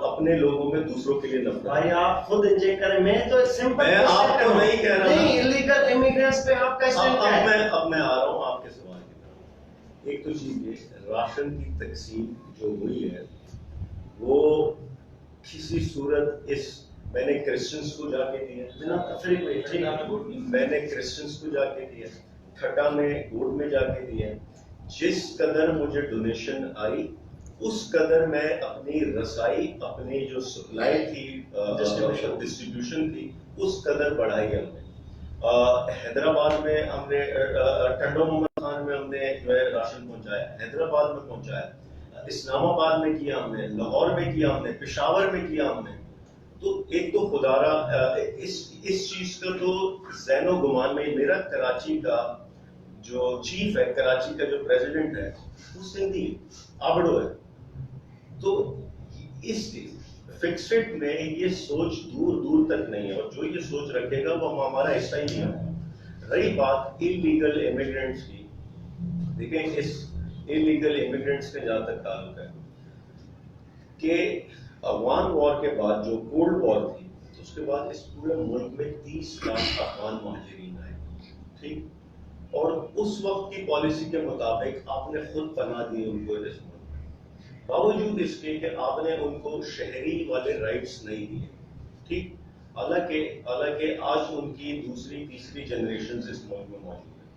اپنے لوگوں میں دوسروں کے لیے نفرت. بھائی آپ خود انجوائے کریں, میں تو ایک سمپل میں آپ کو نہیں کہہ رہا ہوں. نہیں, ایلیگل امیگرینٹس پہ آپ کا اسٹینڈ کیا ہے؟ اب میں آ رہا ہوں آپ کے سوال کی طرف. ایک تو چیز یہ, راشن کی تقسیم جو ہوئی ہے وہ کسی صورت میں نے کرسچنس کو جا کے دیا, میں نے کرسچنس کو جا کے دیا, ٹھٹا میں گوڈ میں جا کے دیا. جس قدر مجھے ڈونیشن آئی اس قدر میں اپنی رسائی, اپنی جو سپلائی تھی, ڈسٹریبیوشن تھی, اس قدر بڑھائی ہم نے. حیدرآباد میں ہم نے ٹنڈو محمد خان میں ہم نے جو ہے راشن پہنچایا, حیدرآباد میں پہنچایا, اسلام آباد میں کیا ہم نے, لاہور میں کیا ہم نے, پشاور میں کیا ہم نے. تو ایک تو خدا را اس چیز کا تو ذہن و گمان میں, میرا کراچی کا جو چیف ہے, کراچی کا جو پریزیڈنٹ ہے وہ سندھی آبڑو ہے. تو اس فکسڈ میں یہ سوچ دور دور تک نہیں ہے, اور جو یہ سوچ رکھے گا وہ ہمارا حصہ ہی نہیں ہوگا. رہی بات انلیگل امیگرینٹس کی, دیکھیں اس انلیگل امیگرینٹس کا جہاں تک تعلق ہے کہ افغان وار کے بعد جو کولڈ وار تھی, اس کے بعد اس پورے ملک میں 30 لاکھ افغان مہاجرین آئے, ٹھیک, اور اس وقت کی پالیسی کے مطابق آپ نے خود پناہ دی ان کو اس ملک, باوجود اس کے کہ آپ نے ان کو شہری والے رائٹس نہیں دیے, ٹھیک. حالانکہ آج ان کی دوسری تیسری جنریشن اس ملک میں موجود ہے.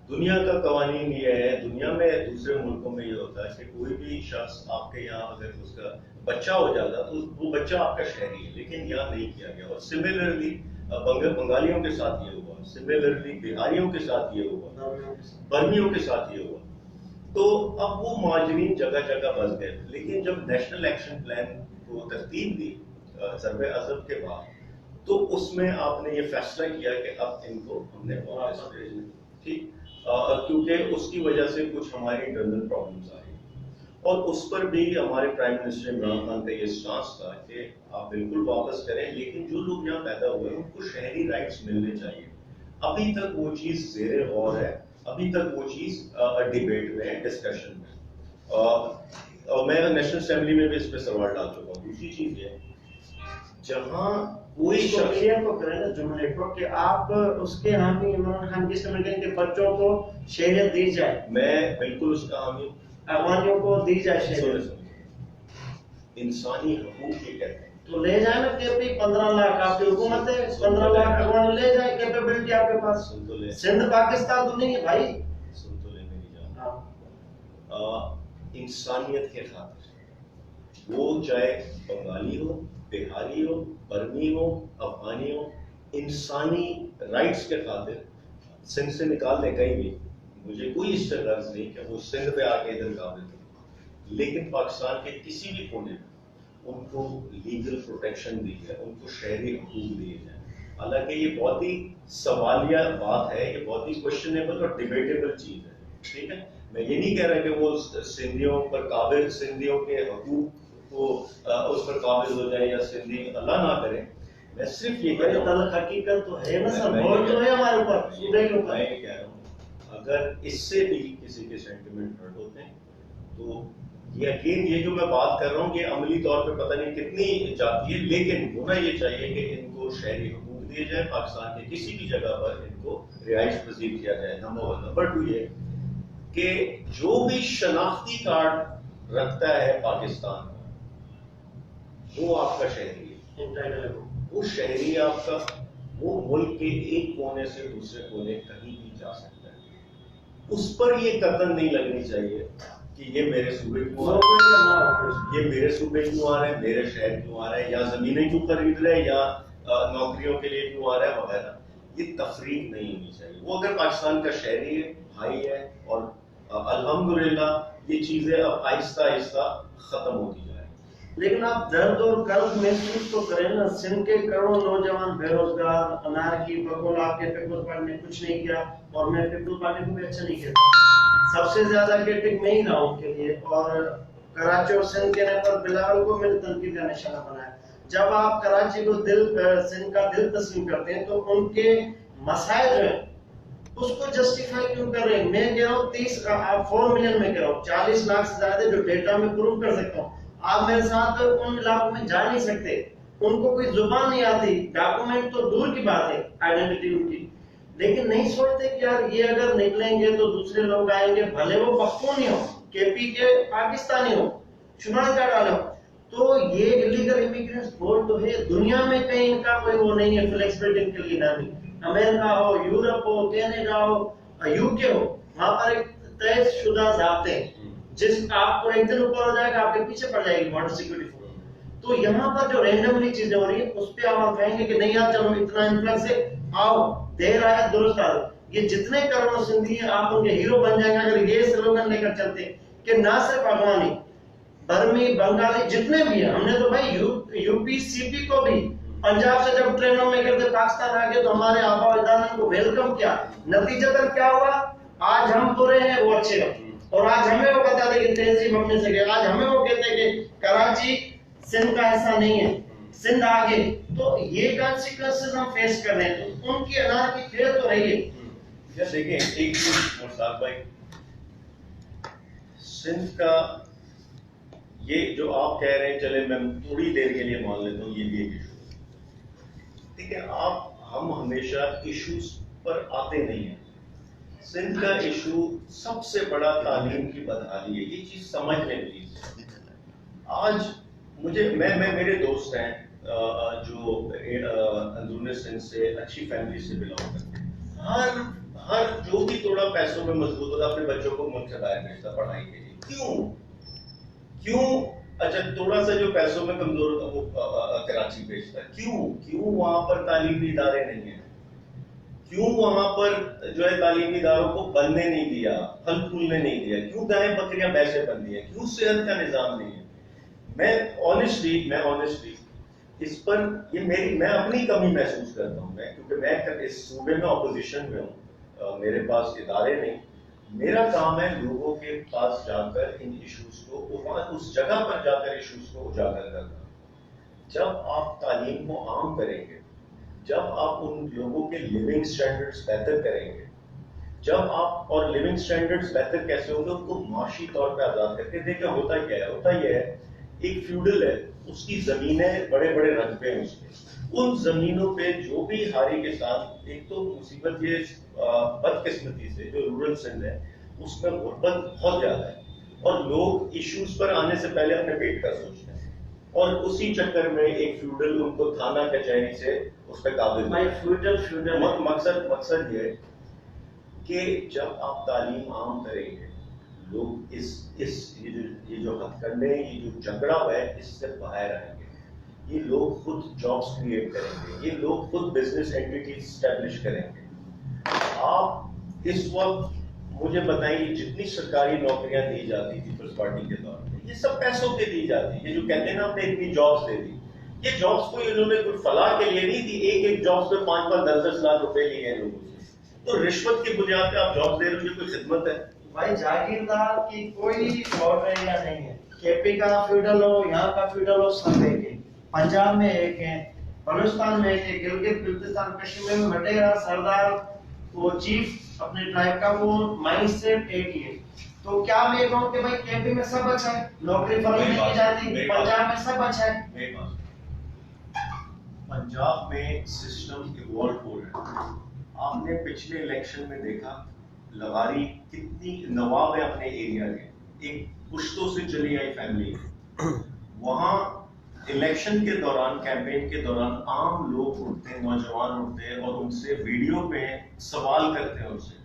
دنیا کا قوانین یہ ہے, دنیا میں دوسرے ملکوں میں یہ ہوتا ہے کہ کوئی بھی شخص آپ کے یہاں اگر اس کا بچہ ہو جاتا تو وہ بچہ آپ کا شہری ہے, لیکن یہاں نہیں کیا گیا. اور سملرلی بنگالیوں کے ساتھ یہ ہوا, سملرلی بہاریوں کے ساتھ یہ ہوا, برمیوں کے ساتھ یہ ہوا. تو اب وہ مہاجرین جگہ جگہ بس گئے. لیکن جب نیشنل ایکشن پلان کو ترتیب دی ضرب عضب کے بعد, تو اس میں آپ نے یہ فیصلہ کیا کہ اب ان کو ہم نے واپس بھیجنا, ٹھیک, کیونکہ اس کی وجہ سے کچھ ہماری انٹرنل پرابلمس آئی. اور اس پر بھی ہمارے پرائم منسٹر عمران خان کا یہ اسٹانس تھا کہ آپ بالکل واپس کریں, لیکن جو لوگ یہاں پیدا ہوئے ان کو شہری رائٹس ملنے چاہیے. ابھی تک وہ چیز زیر غور ہے, ابھی تک وہ چیز ڈیبیٹ میں ہے, ڈسکشن میں. اور میں نیشنل اسمبلی میں بھی اس پہ سوال ڈال چکا ہوں. دوسری چیز یہ جہاں کوئی شخص کو کریں نا جملے کو کہ آپ اس کے حامی عمران خان کی سمجھیں کہ بچوں کو شہریت دی جائے, میں بالکل اس کا حامی ہوں, افغانیوں کو دی جائے شہریت. انسانی حقوق یہ کہتے ہیں تو لے جائیں نا کہ 15 لاکھ آپ کی حکومت ہے, 15 لاکھ افغان لے جائے, کیپیبلٹی آپ کے پاس. سن تو لے, سندھ پاکستان تو نہیں ہے بھائی. سن تو لے میری جان, انسانیت کے خاطر وہ چاہے بنگالی ہو, بہاری ہو, برمی ہو, افغانی ہو, انسانی رائٹس کے خاطر سندھ سے نکال دیں کہیں بھی, مجھے کوئی اس سے غرض نہیں کہ وہ سندھ پہ آ کے ادھر قابل ہو, لیکن پاکستان کے کسی بھی کونے میں ان کو لیگل پروٹیکشن دی جائے, ان کو شہری حقوق دیے جائیں. حالانکہ یہ بہت ہی سوالیہ بات ہے, یہ بہت ہی کوشچنیبل اور ڈیبیٹیبل چیز ہے, ٹھیک ہے. میں یہ نہیں کہہ رہا کہ وہ سندھیوں پر قابل, سندھیوں کے حقوق کو اس پر قابل ہو جائے یا سندھی اللہ نہ کرے. میں صرف یہ کہہ رہا ہوں, حقیقت تو ہے نا سر, بہت تو ہے ہمارے اوپر. میں یہ کہہ رہا ہوں اگر اس سے بھی کسی کے سینٹیمنٹ ہرٹ ہوتے ہیں تو یہ اگین یہ جو میں بات کر رہا ہوں یہ عملی طور پہ پتہ نہیں کتنی جاتی ہے, لیکن ہونا یہ چاہیے کہ ان کو شہری حقوق دیے جائے, پاکستان کے کسی بھی جگہ پر ان کو رہائش پذیر کیا جائے. نمبر 2 یہ کہ جو بھی شناختی کارڈ رکھتا ہے پاکستان وہ آپ کا شہری ہے, وہ شہری آپ کا, وہ ملک کے ایک کونے سے دوسرے کونے کہیں بھی جا سکتا ہے. اس پر یہ قطن نہیں لگنی چاہیے کہ یہ میرے صوبے کیوں آ رہا ہے, یہ میرے صوبے کیوں آ رہا ہے, میرے شہر کیوں آ رہا ہے, یا زمینیں کیوں خرید رہے ہیں, یا نوکریوں کے لیے کیوں آ رہا ہے وغیرہ. یہ تفریق نہیں ہونی چاہیے. وہ اگر پاکستان کا شہری ہے, بھائی ہے, اور الحمدللہ یہ چیزیں اب آہستہ آہستہ ختم ہوتی جائیں. لیکن آپ درد اور قرض محسوس تو کریں نا. سندھ کے کروڑوں نوجوان بے روزگار, انار کی بقول آپ کے پیپلز پارٹی نے کچھ نہیں کیا, اور میں پیپلز پارٹی کو بھی اچھا نہیں کہتا. سب سے زیادہ کرٹک میں ہی رہا ہوں کے لیے, اور کراچی اور سندھ کے پر بلاول کو میں نے تنقید کا نشانہ بنایا. جب آپ کراچی کو سندھ کا دل تسلیم کرتے ہیں تو ان کے مسائل جو ہیں اس کو جسٹیفائی کیوں کر رہے ہیں؟ میں کہہ رہا ہوں 4 ملین میں کہہ رہا ہوں, 40 لاکھ سے زیادہ جو ڈیٹا میں پروف کر سکتا ہوں. آپ میرے ساتھ ان علاقوں میں جا نہیں سکتے, ان کو کوئی زبان نہیں آتی, ڈاکومنٹ تو دور کی بات ہے, آئیڈینٹی ان کی, لیکن نہیں سوچتے کہ یار یہ اگر نکلیں گے تو دوسرے لوگ آئیں گے, بھلے وہ پختونی ہو, کے پی کے پاکستانی ہو, شمال کا ڈالو. تو یہ انلیگل امیگرینٹس بورڈ تو ہے دنیا میں کہیں ان کا کوئی وہ نہیں ہے فلیکسیبلٹی کے لیے. نامی امریکہ ہو, یورپ ہو, کینیڈا ہو, یو کے ہو, وہاں پر ایک طے شدہ ضابطے ہیں. جس آپ کو ایک دن اوپر ہو جائے گا آپ کے پیچھے پڑ جائے گی بارڈر سیکورٹی فورس. تو یہاں پر جو رینڈملی چیزیں ہو رہی ہیں اس پہ آپ کہیں گے کہ نہیں یار چلو اتنا انفلکس ہے, آؤ دیر آیا درست آ. یہ جتنے کروڑوں سندھی ہیں آپ ان کے ہیرو بن جائیں گے اگر یہ سلوگن لے کر چلتے کہ نہ صرف افغانی, برمی, بنگالی جتنے بھی ہیں. ہم نے تو بھائی یو پی سی پی کو بھی پنجاب سے جب ٹرینوں میں کرتے پاکستان آ گئے تو ہمارے آبا و اجداد نے کو ویلکم کیا. نتیجتاً کیا ہوا, آج ہم برے ہیں وہ اچھے ہیں, اور آج ہمیں وہ بتا دیں کہ تہذیب اپنے سے گئے. آج ہمیں وہ کہتے ہیں کہ کراچی سندھ کا حصہ نہیں ہے, سندھ آگے. تو یہ کانسیکوینسز ہم فیس کر رہے ہیں. تو ان کی انار کی کھیل تو رہی ہے. دیکھیں ایک چیز مشتاق بھائی, سندھ کا یہ جو آپ کہہ رہے ہیں, چلے میں تھوڑی دیر کے لیے مان لیتا ہوں, یہ بھی ایک ایشو ہے. ٹھیک ہے, ہم ہمیشہ ایشوز پر آتے نہیں ہیں. سندھ کا ایشو سب سے بڑا تعلیم کی بدحالی ہے. یہ چیز سمجھ لیں پلیز. آج میرے دوست ہیں جو اندرون سندھ سے اچھی فیملی سے بلانگ کرتے ہیں. ہر جو بھی تھوڑا پیسوں میں مضبوط ہوتا اپنے بچوں کو ملک سے باہر بھیجتا پڑھائی کے لیے. کیوں اچھا تھوڑا سا جو پیسوں میں کمزور ہوتا وہ کراچی بھیجتا ہے. کیوں وہاں پر تعلیمی ادارے نہیں ہیں؟ کیوں وہاں پر جو ہے تعلیمی اداروں کو بننے نہیں دیا, پھل پھولنے نہیں دیا؟ کیوں گائے بکریاں بیسے بندی ہیں؟ کیوں صحت کا نظام نہیں ہے؟ میں آنیسٹلی اس پر میں اپنی کمی محسوس کرتا ہوں. کیونکہ میں اس صوبے میں اپوزیشن میں ہوں, میرے پاس ادارے نہیں. میرا کام ہے لوگوں کے پاس جا کر ان ایشوز کو, اس جگہ پر جا کر ایشوز کو اجاگر کرنا. جب آپ تعلیم کو عام کریں گے, جب آپ ان لوگوں کے لیونگ سٹینڈرڈز بہتر کریں گے, جب آپ, اور لیونگ سٹینڈرڈز بہتر کیسے ہوں گے, ان کو معاشی طور پہ آزاد کر کے. دیکھیں ہوتا کیا ہے, ہوتا یہ ہے ایک فیوڈل ہے, اس کی زمینیں بڑے بڑے رقبے ہیں اس کے. ان زمینوں پہ جو بھی ہاری کے ساتھ, ایک تو مصیبت یہ بدقسمتی سے جو رورل سندھ ہے اس میں غربت بہت زیادہ ہے, اور لوگ ایشوز پر آنے سے پہلے اپنے پیٹ کا سوچتے ہیں, اور اسی چکر میں ایک فیوڈل ان کو تھانہ کچہری سے اس پہ قابل. مقصد یہ ہے کہ جب آپ تعلیم عام کریں گے, لوگ یہ جو ہتھ کنڈے, یہ جو جھگڑا ہے اس سے باہر آئیں گے. یہ لوگ خود جابس کریٹ کریں گے, یہ لوگ خود بزنس اینٹیٹیز اسٹیبلش کریں گے. آپ اس وقت مجھے بتائیں جتنی سرکاری نوکریاں دی جاتی پیپلز پارٹی کے دور میں, یہ سب پیسوں پہ دی جاتی. یہ جو کہتے ہیں نا آپ نے اتنی جابس دے دی, یہ جابس کو انہوں نے کوئی فلاح کے لیے نہیں دی. ایک جابس پہ 5-10 لاکھ روپے لیے ہیں لوگوں سے. تو رشوت کی بنیاد پہ آپ جابس دے رہے ہو, یہ کوئی خدمت ہے؟ بھائی جاگیردار کی کوئی اور ایریا نہیں ہے. کے پی کا فیوڈل ہو, یہاں کا فیوڈل ہو, سب ایک ہے. پنجاب میں ایک ہے, بلوچستان میں ایک ہے, گلگت بلتستان کشمیر میں بٹیرا سردار وہ چیف اپنے ٹرائب کا وہ مائنڈ سیٹ ایک ہی ہے. تو کیا میں کہوں کہ بھائی کے پی میں سب اچھا ہے, نوکری فراہم نہیں کی جاتی, پنجاب میں سب اچھا ہے. پنجاب میں سسٹم ایوالو ہو رہا ہے. آپ نے پچھلے الیکشن میں دیکھا لغاری کتنی نواب ہے اپنے ایریا کے, ایک پشتوں سے چلی آئی فیملی, وہاں الیکشن کے دوران کیمپین کے دوران عام لوگ اٹھتے ہیں, نوجوان اٹھتے ہیں اور ان سے ویڈیو پہ سوال کرتے ہیں ان سے.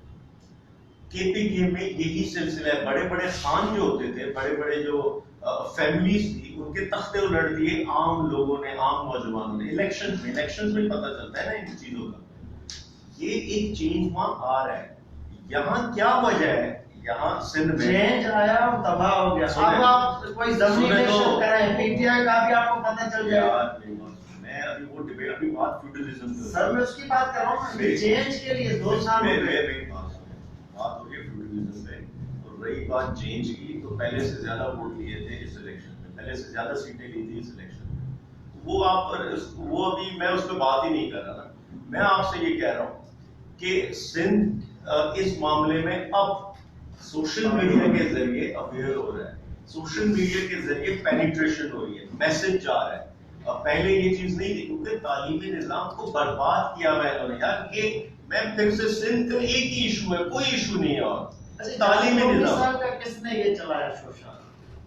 کے پی کے میں یہی سلسلہ ہے. بڑے بڑے خان جو ہوتے تھے, بڑے بڑے جو فیملیز تھی, ان کے تختے الٹ دیے عام لوگوں نے, عام نوجوانوں نے. الیکشن میں پتہ چلتا ہے نا ان چیزوں کا. یہ ایک چینج وہاں آ رہا ہے. یہاں کیا وجہ ہے؟ یہاں سندھ میں چینج آیا اور تباہ ہو گیا. اب آپ کوئی ضمنی الیکشن کریں, پی ٹی آئی کا بھی آپ کو پتہ چل جائے گا. میں ابھی وہ ڈبیٹ, ابھی بات فیوڈلزم کی سر میں اس کی بات کر رہا ہوں. چینج کے لیے 2 سال ہو گئے. بات ہو گئی فیوڈلزم پہ. اور رہی بات چینج کی, تو پہلے سے زیادہ ووٹ لیے تھے اس الیکشن میں, پہلے سے زیادہ سیٹیں لی تھی اس الیکشن میں. وہ ابھی میں اس پہ بات ہی نہیں کر رہا. میں آپ سے یہ کہہ رہا ہوں کہ سندھ اس معاملے میں اب سوشل میڈیا کے ذریعے اویئر ہو رہا ہے. سوشل میڈیا کے ذریعے پینیٹریشن ہو رہی ہے, میسج جا رہا ہے. پہلے یہ چیز نہیں تھی, کیونکہ تعلیمی نظام کو برباد کیا ہوا ہے انہوں نے. یار کہ میں پھر سے سندھ کا ایک ہی ایشو ہے, کوئی ایشو نہیں ہے. اور تعلیمی نظام کا کس نے یہ چلایا شوشا؟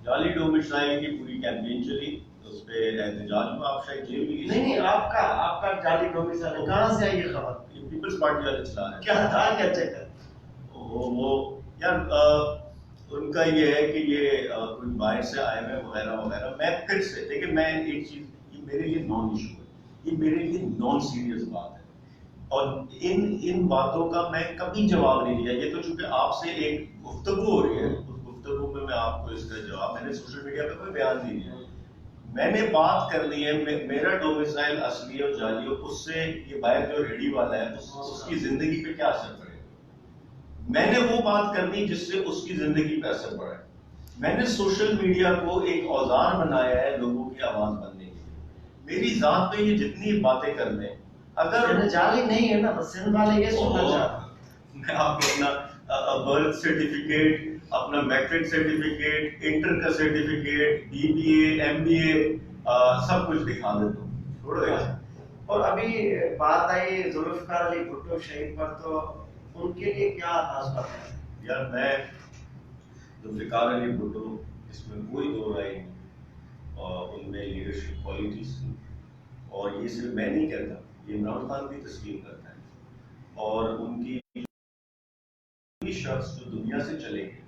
جعلی ڈومسائل کی پوری کیمپین چلی, اس پہ احتجاج ہوا. آپ شاید جیل بھی نہیں, آپ کا جعلی ڈومسائل کہاں سے آئی یہ خبر؟ پیپلز پارٹی والے چلا رہے ہیں. کیا تھا, کیا چکر؟ وہ یار ان کا یہ ہے کہ یہ کوئی باہر سے آئے ہوئے وغیرہ وغیرہ. میں پھر سے دیکھیں, میں ایک چیز, یہ میرے لیے نان ایشو ہے, یہ میرے لیے نان سیریس بات ہے. اور ان باتوں کا میں کبھی جواب نہیں دیا. یہ تو چونکہ آپ سے ایک گفتگو ہو رہی ہے, اس گفتگو میں آپ کو اس کا جواب, میں نے سوشل میڈیا پہ کوئی بیان نہیں دیا. میں نے بات کر لی ہے, میرا ڈومسائل اصلی اور جعلی ہو, اس سے یہ باہر جو ریڈی والا ہے اس کی زندگی پہ کیا اثر پڑے گا. میں نے وہ بات کرنی جس سے اس کی زندگی پہ اثر پڑا ہے. میں نے سوشل میڈیا کو ایک اوزار بنایا ہے لوگوں کی آواز بننے کے لیے. میری ذات پہ یہ جتنی باتیں کر لیں, اگر جعلی نہیں ہے نا, بس سندھ والے یہ سننا چاہتے ہیں. میں آپ کو اپنا برتھ سرٹیفکیٹ, اپنا میٹرک سرٹیفکیٹ, انٹر کا certificate, B B A, M B A, سب کچھ دکھا دیتا ہوں. چھوڑو. اور ابھی بات آئی ذوالفقار علی بھٹو شہید پر, تو ان کے لیے کیا تاثرات ہے؟ یار میں ذوالفقار علی بھٹو, اس میں کوئی دو رائے نہیں, اور ان میں لیڈرشپ کوالٹیز تھی. اور یہ صرف میں نہیں کہتا, یہ عمران خان بھی تسلیم کرتا ہے. اور ان کی شخص جو دنیا سے چلے گئے,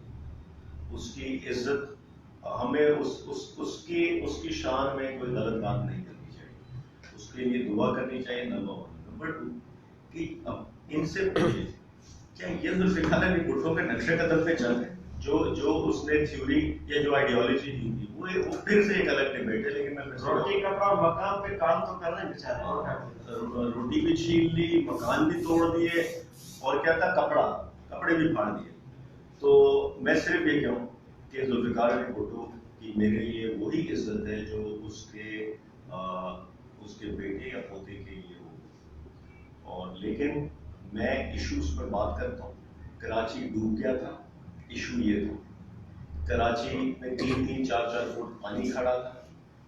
اس کی عزت ہمیں اس کی شان میں کوئی غلط بات نہیں کرنی چاہیے. اس کے لیے دعا کرنی چاہیے. نمبر 2 کہ ان سے پوچھیں کیا یہ ذوالفقار علی بھٹو کے نقشے قدم پہ چل رہے ہیں. جو اس نے تھیوری یا جو آئیڈیالوجی دی تھی, وہ پھر سے ایک الگ ڈبیٹ ہے. لیکن میں روٹی کپڑا مکان پہ کام تو کر رہے ہیں بیچارے. روٹی بھی چھین لی, مکان بھی توڑ دیے, اور کیا تھا, کپڑے بھی پھاڑ دیے. تو میں صرف یہ کہوں کہ ذوالفقار علی بھٹو کی میرے لیے وہی عزت ہے جو اس کے بیٹے یا پوتے کے لیے ہو. اور لیکن میں ایشوز پر بات کرتا ہوں. کراچی ڈوب گیا تھا, ایشو یہ تھا. کراچی میں 3-4 فٹ پانی کھڑا تھا,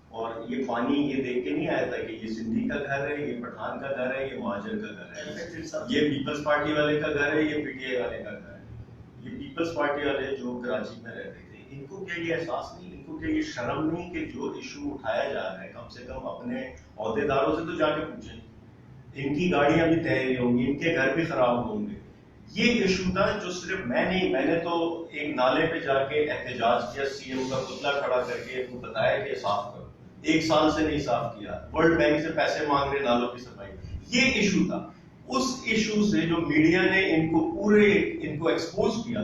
اور یہ پانی یہ دیکھ کے نہیں آیا تھا کہ یہ سندھی کا گھر ہے, یہ پٹھان کا گھر ہے, یہ مہاجر کا گھر ہے, یہ پیپلز پارٹی والے کا گھر ہے, یہ پی ٹی آئی والے کا گھر ہے. یہ پیپلز پارٹی والے جو کراچی میں رہتے تھے, ان کو کیا یہ احساس نہیں, ان کو کیا یہ شرم نہیں کہ جو ایشو اٹھایا جا رہا ہے کم سے کم اپنے عہدے داروں سے تو جا کے پوچھیں. ان کی گاڑیاں بھی تہری ہوں گی, ان کے گھر بھی خراب ہوں گے. یہ ایشو تھا جو صرف میں نہیں, میں نے تو ایک نالے پہ جا کے احتجاج کیا, سی ایم کا پتلا کھڑا کر کے ان کو بتایا کہ صاف کرو. 1 سال سے نہیں صاف کیا, ورلڈ بینک سے پیسے مانگ رہے نالوں کی صفائی. یہ ایشو تھا. اس ایشو سے جو میڈیا نے ان کو ایکسپوز کیا,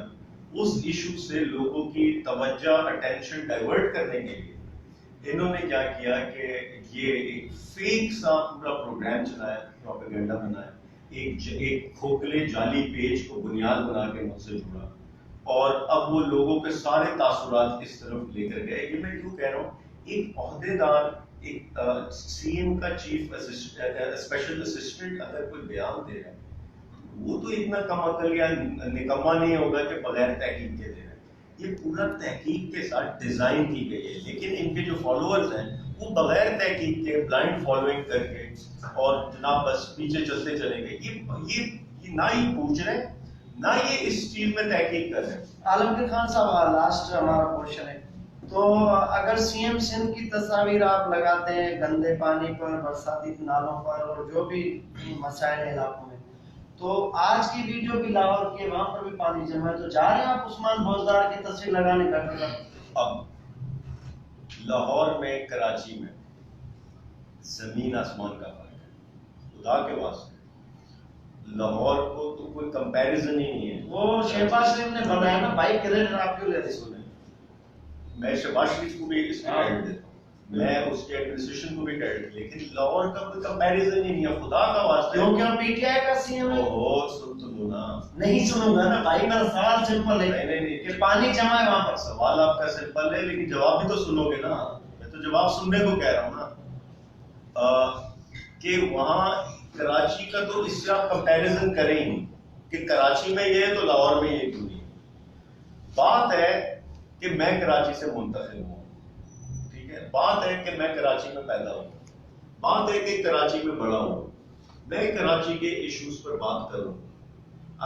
اس ایشو سے لوگوں کی توجہ, اٹینشن ڈائیورٹ کرنے کے لیے انہوں نے کیا کیا کہ یہ ایک فیک سا پورا پروگرام چلایا, پروپیگنڈا بنایا, ایک کھوکھلے جعلی پیج کو بنیاد بنا کے مجھ سے جڑا, اور اب وہ لوگوں کے سارے تاثرات اس طرف لے کر گئے. یہ میں کیوں کہہ رہا ہوں, ایک عہدے دار, ایک سی ایم کا چیف اسپیشل اسسٹنٹ اگر کوئی بیان دے رہا ہے, وہ تو اتنا کم عقل یا نکما نہیں ہوگا کہ بغیر تحقیق کے دے رہا ہے. یہ پورا تحقیق کے ساتھ ڈیزائن کی گئی ہے. لیکن ان کے جو فالوورز ہیں وہ بغیر تحقیق کے بلائنڈ فالوئنگ کر کے اور جناب بس پیچھے چلتے چلیں گے. یہ نہ ہی پوچھ رہے, نہ یہ اس چیز میں تحقیق کر رہے ہیں. عالمگیر خان صاحب, لاسٹ ہمارا کوشچن ہے تو اگر سی ایم سندھ کی تصاویر آپ لگاتے ہیں گندے پانی پر، برساتی نالوں پر اور جو بھی مسائل ہیں علاقوں میں، تو آج کی ویڈیو بھی لاہور کے وہاں پر بھی پانی جمع ہے، تو جا رہے ہیں آپ عثمان بوزدار کی تصویر لگانے کا؟ اب لاہور میں کراچی میں زمین آسمان کا فرق ہے، خدا کے واسطے لاہور کو تو کوئی کمپیریزن ہی نہیں ہے. وہ شہباز شریف نے بتایا نا بھائی کریڈٹ آپ کیوں لیتے؟ سنیں، میں شہباز شریف کو بھی اس میں کریڈٹ دیتا ہوں، میں اس کے ایڈمنسٹریشن کو بھی کریڈٹ، لیکن لاہور کا کوئی کمپیریزن ہی نہیں ہے، خدا کا واسطے. کیوں پی ٹی آئی کا سی ایم ہے؟ اوہ سن تو لو نا. نہیں سنوں گا نا بھائی، میرا سوال سمپل ہے نہیں کہ پانی جمع ہے وہاں پر. سوال آپ کا سمپل ہے لیکن جواب بھی تو سنو گے نا. میں تو جواب سننے کو کہہ رہا ہوں نا کہ وہاں کراچی کا تو اس سے آپ کمپیریزن کریں ہی نہیں کہ کراچی میں یہ ہے تو لاہور میں یہ کیوں نہیں. بات ہے کہ میں کراچی سے منتقل ہوں، ٹھیک ہے، بات ہے کہ میں کراچی میں پیدا ہوں، بات ہے کہ کراچی میں بڑا ہوں، میں کراچی کے ایشوز پر بات کروں.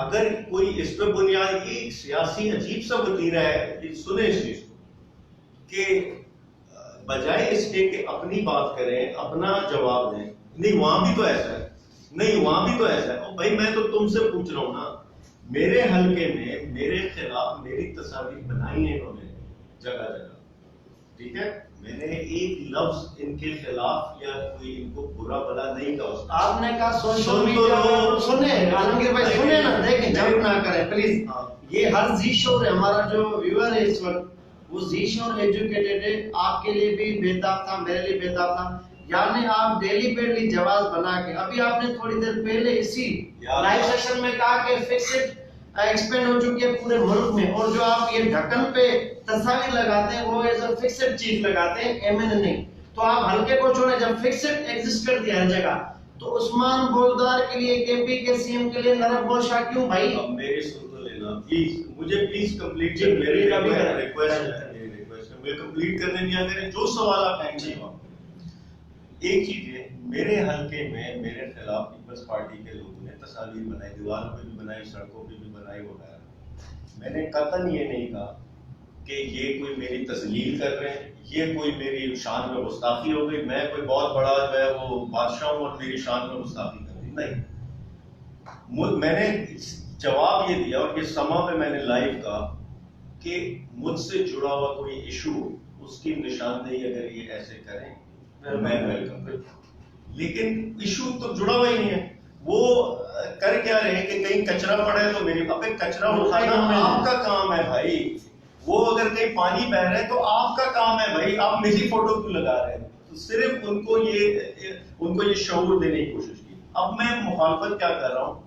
اگر کوئی اس پہ بنیاد یہ سیاسی عجیب سا وتیرہ ہے کہ سنیں اس چیز کو کہ بجائے اس کے کہ اپنی بات کریں، اپنا جواب دیں، نہیں وہاں بھی تو ایسا ہے، نہیں وہاں بھی تو ایسا ہے. بھائی میں تو تم سے پوچھ رہا ہوں نا، میرے حلقے میں میرے خلاف میری تصاویر بنائی ہیں انہوں نے جگہ جگہ، ٹھیک ہے، میں نے ایک لفظ ان کے خلاف یا کوئی ان کو برا بلا نہیں کہا. آپ نے کہا سوشل میڈیا پر، سنیں عالمگیر بھائی سنیں نا، دیکھیں جمپ نہ کریں پلیز. یہ ہر ذی شعور ہے، ہمارا جو ویور ہے اس وقت وہ ذی شعور ایجوکیٹڈ ہے، آپ کے لیے بھی بہتاب تھا، میرے لیے بہتاب تھا. یعنی آپ ڈیلی پیڈلی جواز بنا کے، ابھی آپ نے تھوڑی دیر پہلے اسی لائیو سیشن میں کہا کہ فکسڈ ایکسپینڈ ہو چکی ہے پورے ملک میں، اور جو آپ یہ ڈھکن پہ تصاویر لگاتے ہیں وہ ایز اے فکسڈ چیز لگاتے ہیں، ایم این نہیں. تو آپ ہلکے کو چھوڑیں، جب فکسڈ ایگزسٹ کر دیا ہر جگہ تو عثمان بولدار کے لیے، کے پی کے سی ایم کے لیے نرم گوشہ کیوں بھائی؟ اب میری سن تو لینا پلیز، مجھے پلیز کمپلیٹ جی، میری ریکویسٹ ہے، مجھے کمپلیٹ کرنے نہیں آتے، جو سوال آپ کہیں گے. ایک چیز ہے، میرے حلقے میں میرے خلاف پیپلز پارٹی کے لوگوں نے تصاویر بنائی، دیواروں پہ بھی بنائی، سڑکوں پہ بھی بنائی وغیرہ. میں نے قطعاً یہ نہیں کہا کہ یہ کوئی میری تذلیل کر رہے ہیں، یہ کوئی میری شان میں گستاخی ہو گئی، میں کوئی بہت بڑا جو ہے وہ بادشاہ ہوں اور میری شان میں گستاخی کر دی، نہیں. میں نے جواب یہ دیا اور یہ سما پہ میں نے لائیو کہا کہ مجھ سے جڑا ہوا کوئی ایشو، اس کی نشاندہی اگر یہ ایسے کریں میں ویلکم کرتا ہوں، لیکن ایشو تو جڑا ہوا ہی نہیں ہے. وہ کر کیا رہے ہیں کہ کہیں کچرا پڑا ہے تو میری اب کچرا اٹھانا آپ کا کام ہے بھائی. وہ اگر کہیں پانی بہ رہا ہے تو آپ کا کام ہے بھائی، آپ میری فوٹو کیوں لگا رہے ہیں؟ تو صرف ان کو یہ شعور دینے کی کوشش کی. اب میں مخالفت کیا کر رہا ہوں،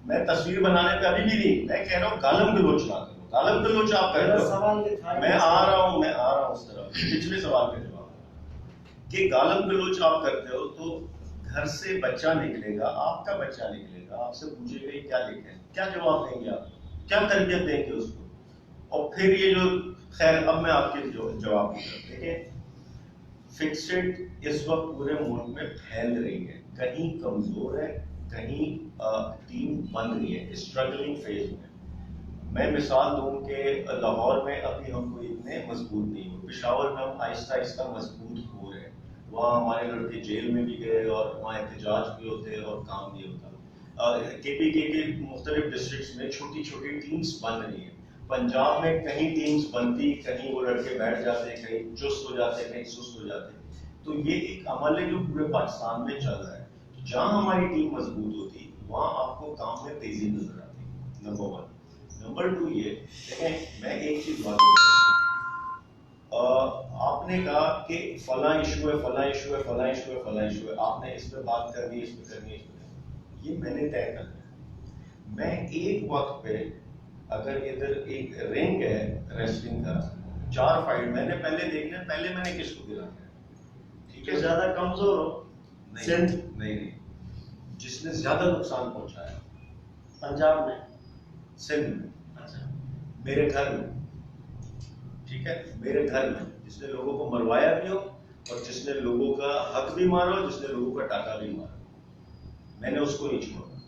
میں تصویر بنانے پہ ابھی بھی نہیں، میں کہہ رہا ہوں گالم گلوچ نہ کرو، گالم گلوچ آپ کر رہے ہو. میں آ رہا ہوں اس طرف پچھلے سوال کا جواب کہ گالم گلوچ آپ کرتے ہو تو گھر سے بچہ نکلے گا، آپ کا بچہ نکلے گا، آپ سے پوچھے گا کیا لکھیں، کیا جواب دیں گے آپ، کیا تربیت دیں گے اس کو. اور پھر یہ جو خیر اب میں آپ کے جواب دیکھیں، فکسڈ اس وقت پورے ملک میں پھیل رہی ہے، کہیں کمزور ہے، کہیں ٹیم بن رہی ہے، اسٹرگلنگ فیز میں. میں مثال دوں کہ لاہور میں ابھی ہم کوئی اتنے مضبوط نہیں ہوئے، پشاور میں ہم آہستہ آہستہ مضبوط ہو رہے ہیں. وہاں ہمارے لڑکے جیل میں بھی گئے اور وہاں احتجاج بھی ہوتے اور کام بھی ہوتا. کے پی کے مختلف ڈسٹرکٹس میں چھوٹی چھوٹی ٹیمز بن رہی ہیں. پنجاب میں کہیں ٹیمز بنتی، کہیں وہ لڑکے بیٹھ جاتے، کہیں چست ہو جاتے، کہیں سست ہو جاتے. تو یہ ایک عمل ہے جو پورے پاکستان میں چل رہا ہے. جہاں ہماری ٹیم مضبوط ہوتی وہاں آپ کو کام میں تیزی نظر آتی، نمبر 1. نمبر 2 یہ دیکھیں، میں ایک چیز بات آپ نے کہا کہ فلاں ایشو ہے، فلاں ایشو ہے، فلاں ایشو ہے، فلاں ایشو ہے، آپ نے اس پہ بات کرنی ہے، اس پہ کرنی ہے، اس پہ کرنی ہے. یہ میں نے طے کرنا ہے. میں ایک وقت پہ اگر ادھر ایک رنگ ہے ریسلنگ کا 4 فائٹ میں نے پہلے دیکھنا ہے، پہلے میں نے کس کو گرانا ہے، ٹھیک ہے. زیادہ کمزور ہو نہیں جس نے زیادہ نقصان پہنچایا پنجاب میں، سندھ میں، میرے گھر میں، ٹھیک ہے، میرے گھر میں جس نے لوگوں کو مروایا بھی ہو اور جس نے لوگوں کا حق بھی مارا ہو، جس نے لوگوں کا ٹاکا بھی مارا، میں نے اس کو نہیں چھوڑا.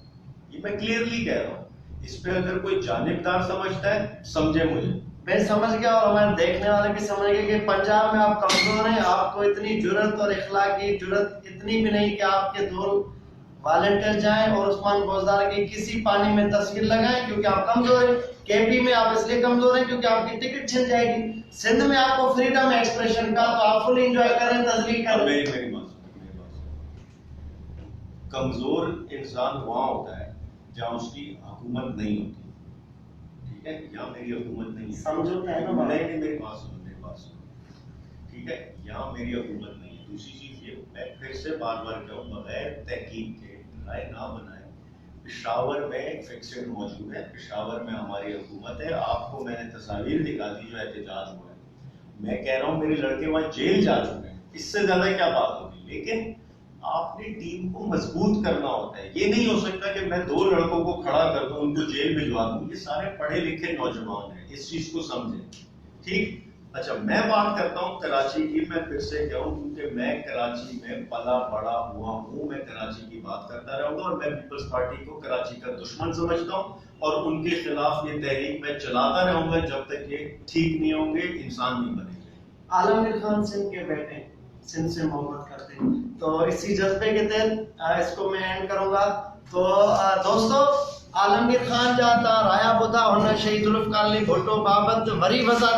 یہ میں کلیئرلی کہہ رہا ہوں. اس پہ اگر کوئی جانبدار سمجھتا ہے سمجھے مجھے، میں سمجھ گیا اور ہمارے دیکھنے والے بھی سمجھ گئے کہ پنجاب میں آپ کمزور ہیں, آپ کو اتنی جرت اور اخلاقی جرت اتنی بھی نہیں کہ آپ کے دور والنٹیئر جائیں اور عثمان بوزدار کی کسی پانی میں تصویر لگائیں, کیونکہ آپ کمزور ہیں. کے پی میں آپ اس لیے کمزور ہیں کیونکہ آپ کی ٹکٹ چھن جائے گی. سندھ میں آپ کو فریڈم ہے ایکسپریشن کا, تو آپ فل انجوائے کریں, تذلیل کریں. میری بات کمزور انسان وہاں ہوتا ہے جہاں اس کی حکومت نہیں ہوتی, ٹھیک ہے, یہاں میری حکومت نہیں ہے, سمجھو ہے نا, نہیں میری بات سنو, ٹھیک ہے, یہاں میری حکومت نہیں ہے. دوسری چیز یہ, میں پھر سے بار بار کہوں, بغیر تحقیق کے رائے نہ بنائیں. پشاور میں ایک فکسڈ موجود ہے, پشاور میں ہماری حکومت ہے. آپ کو میں نے تصاویر دکھا دی جو احتجاج ہوا ہے. میں کہہ رہا ہوں میرے لڑکے وہاں جیل جا چکے ہیں, اس سے زیادہ کیا بات ہوگی. لیکن آپ نے ٹیم کو مضبوط کرنا ہوتا ہے. یہ نہیں ہو سکتا کہ میں 2 لڑکوں کو کھڑا کر دوں, ان کو جیل بھجوا دوں. یہ سارے پڑھے لکھے نوجوان ہیں, اس چیز کو سمجھیں, ٹھیک. اچھا, میں بات کرتا ہوں کراچی کی. میں پھر سے کہوں, کیونکہ میں کراچی میں پلا بڑا ہوا ہوں, میں کراچی کی بات کرتا رہوں گا, اور میں پیپلز پارٹی کو کراچی کا دشمن سمجھتا ہوں, اور ان کے خلاف یہ تحریک میں چلاتا رہوں گا جب تک یہ ٹھیک نہیں ہوں گے, انسان نہیں بنیں گے. عالمگیر خان سندھ کے بیٹے, سندھ سے محبت کرتے ہیں, تو اسی جذبے کے تحت اس کو میں اینڈ کروں گا. تو دوستو, عالمگیر خان جاتا رایا بدھا ہونا شہید ذوالفقار علی بھٹو بابت وری وضع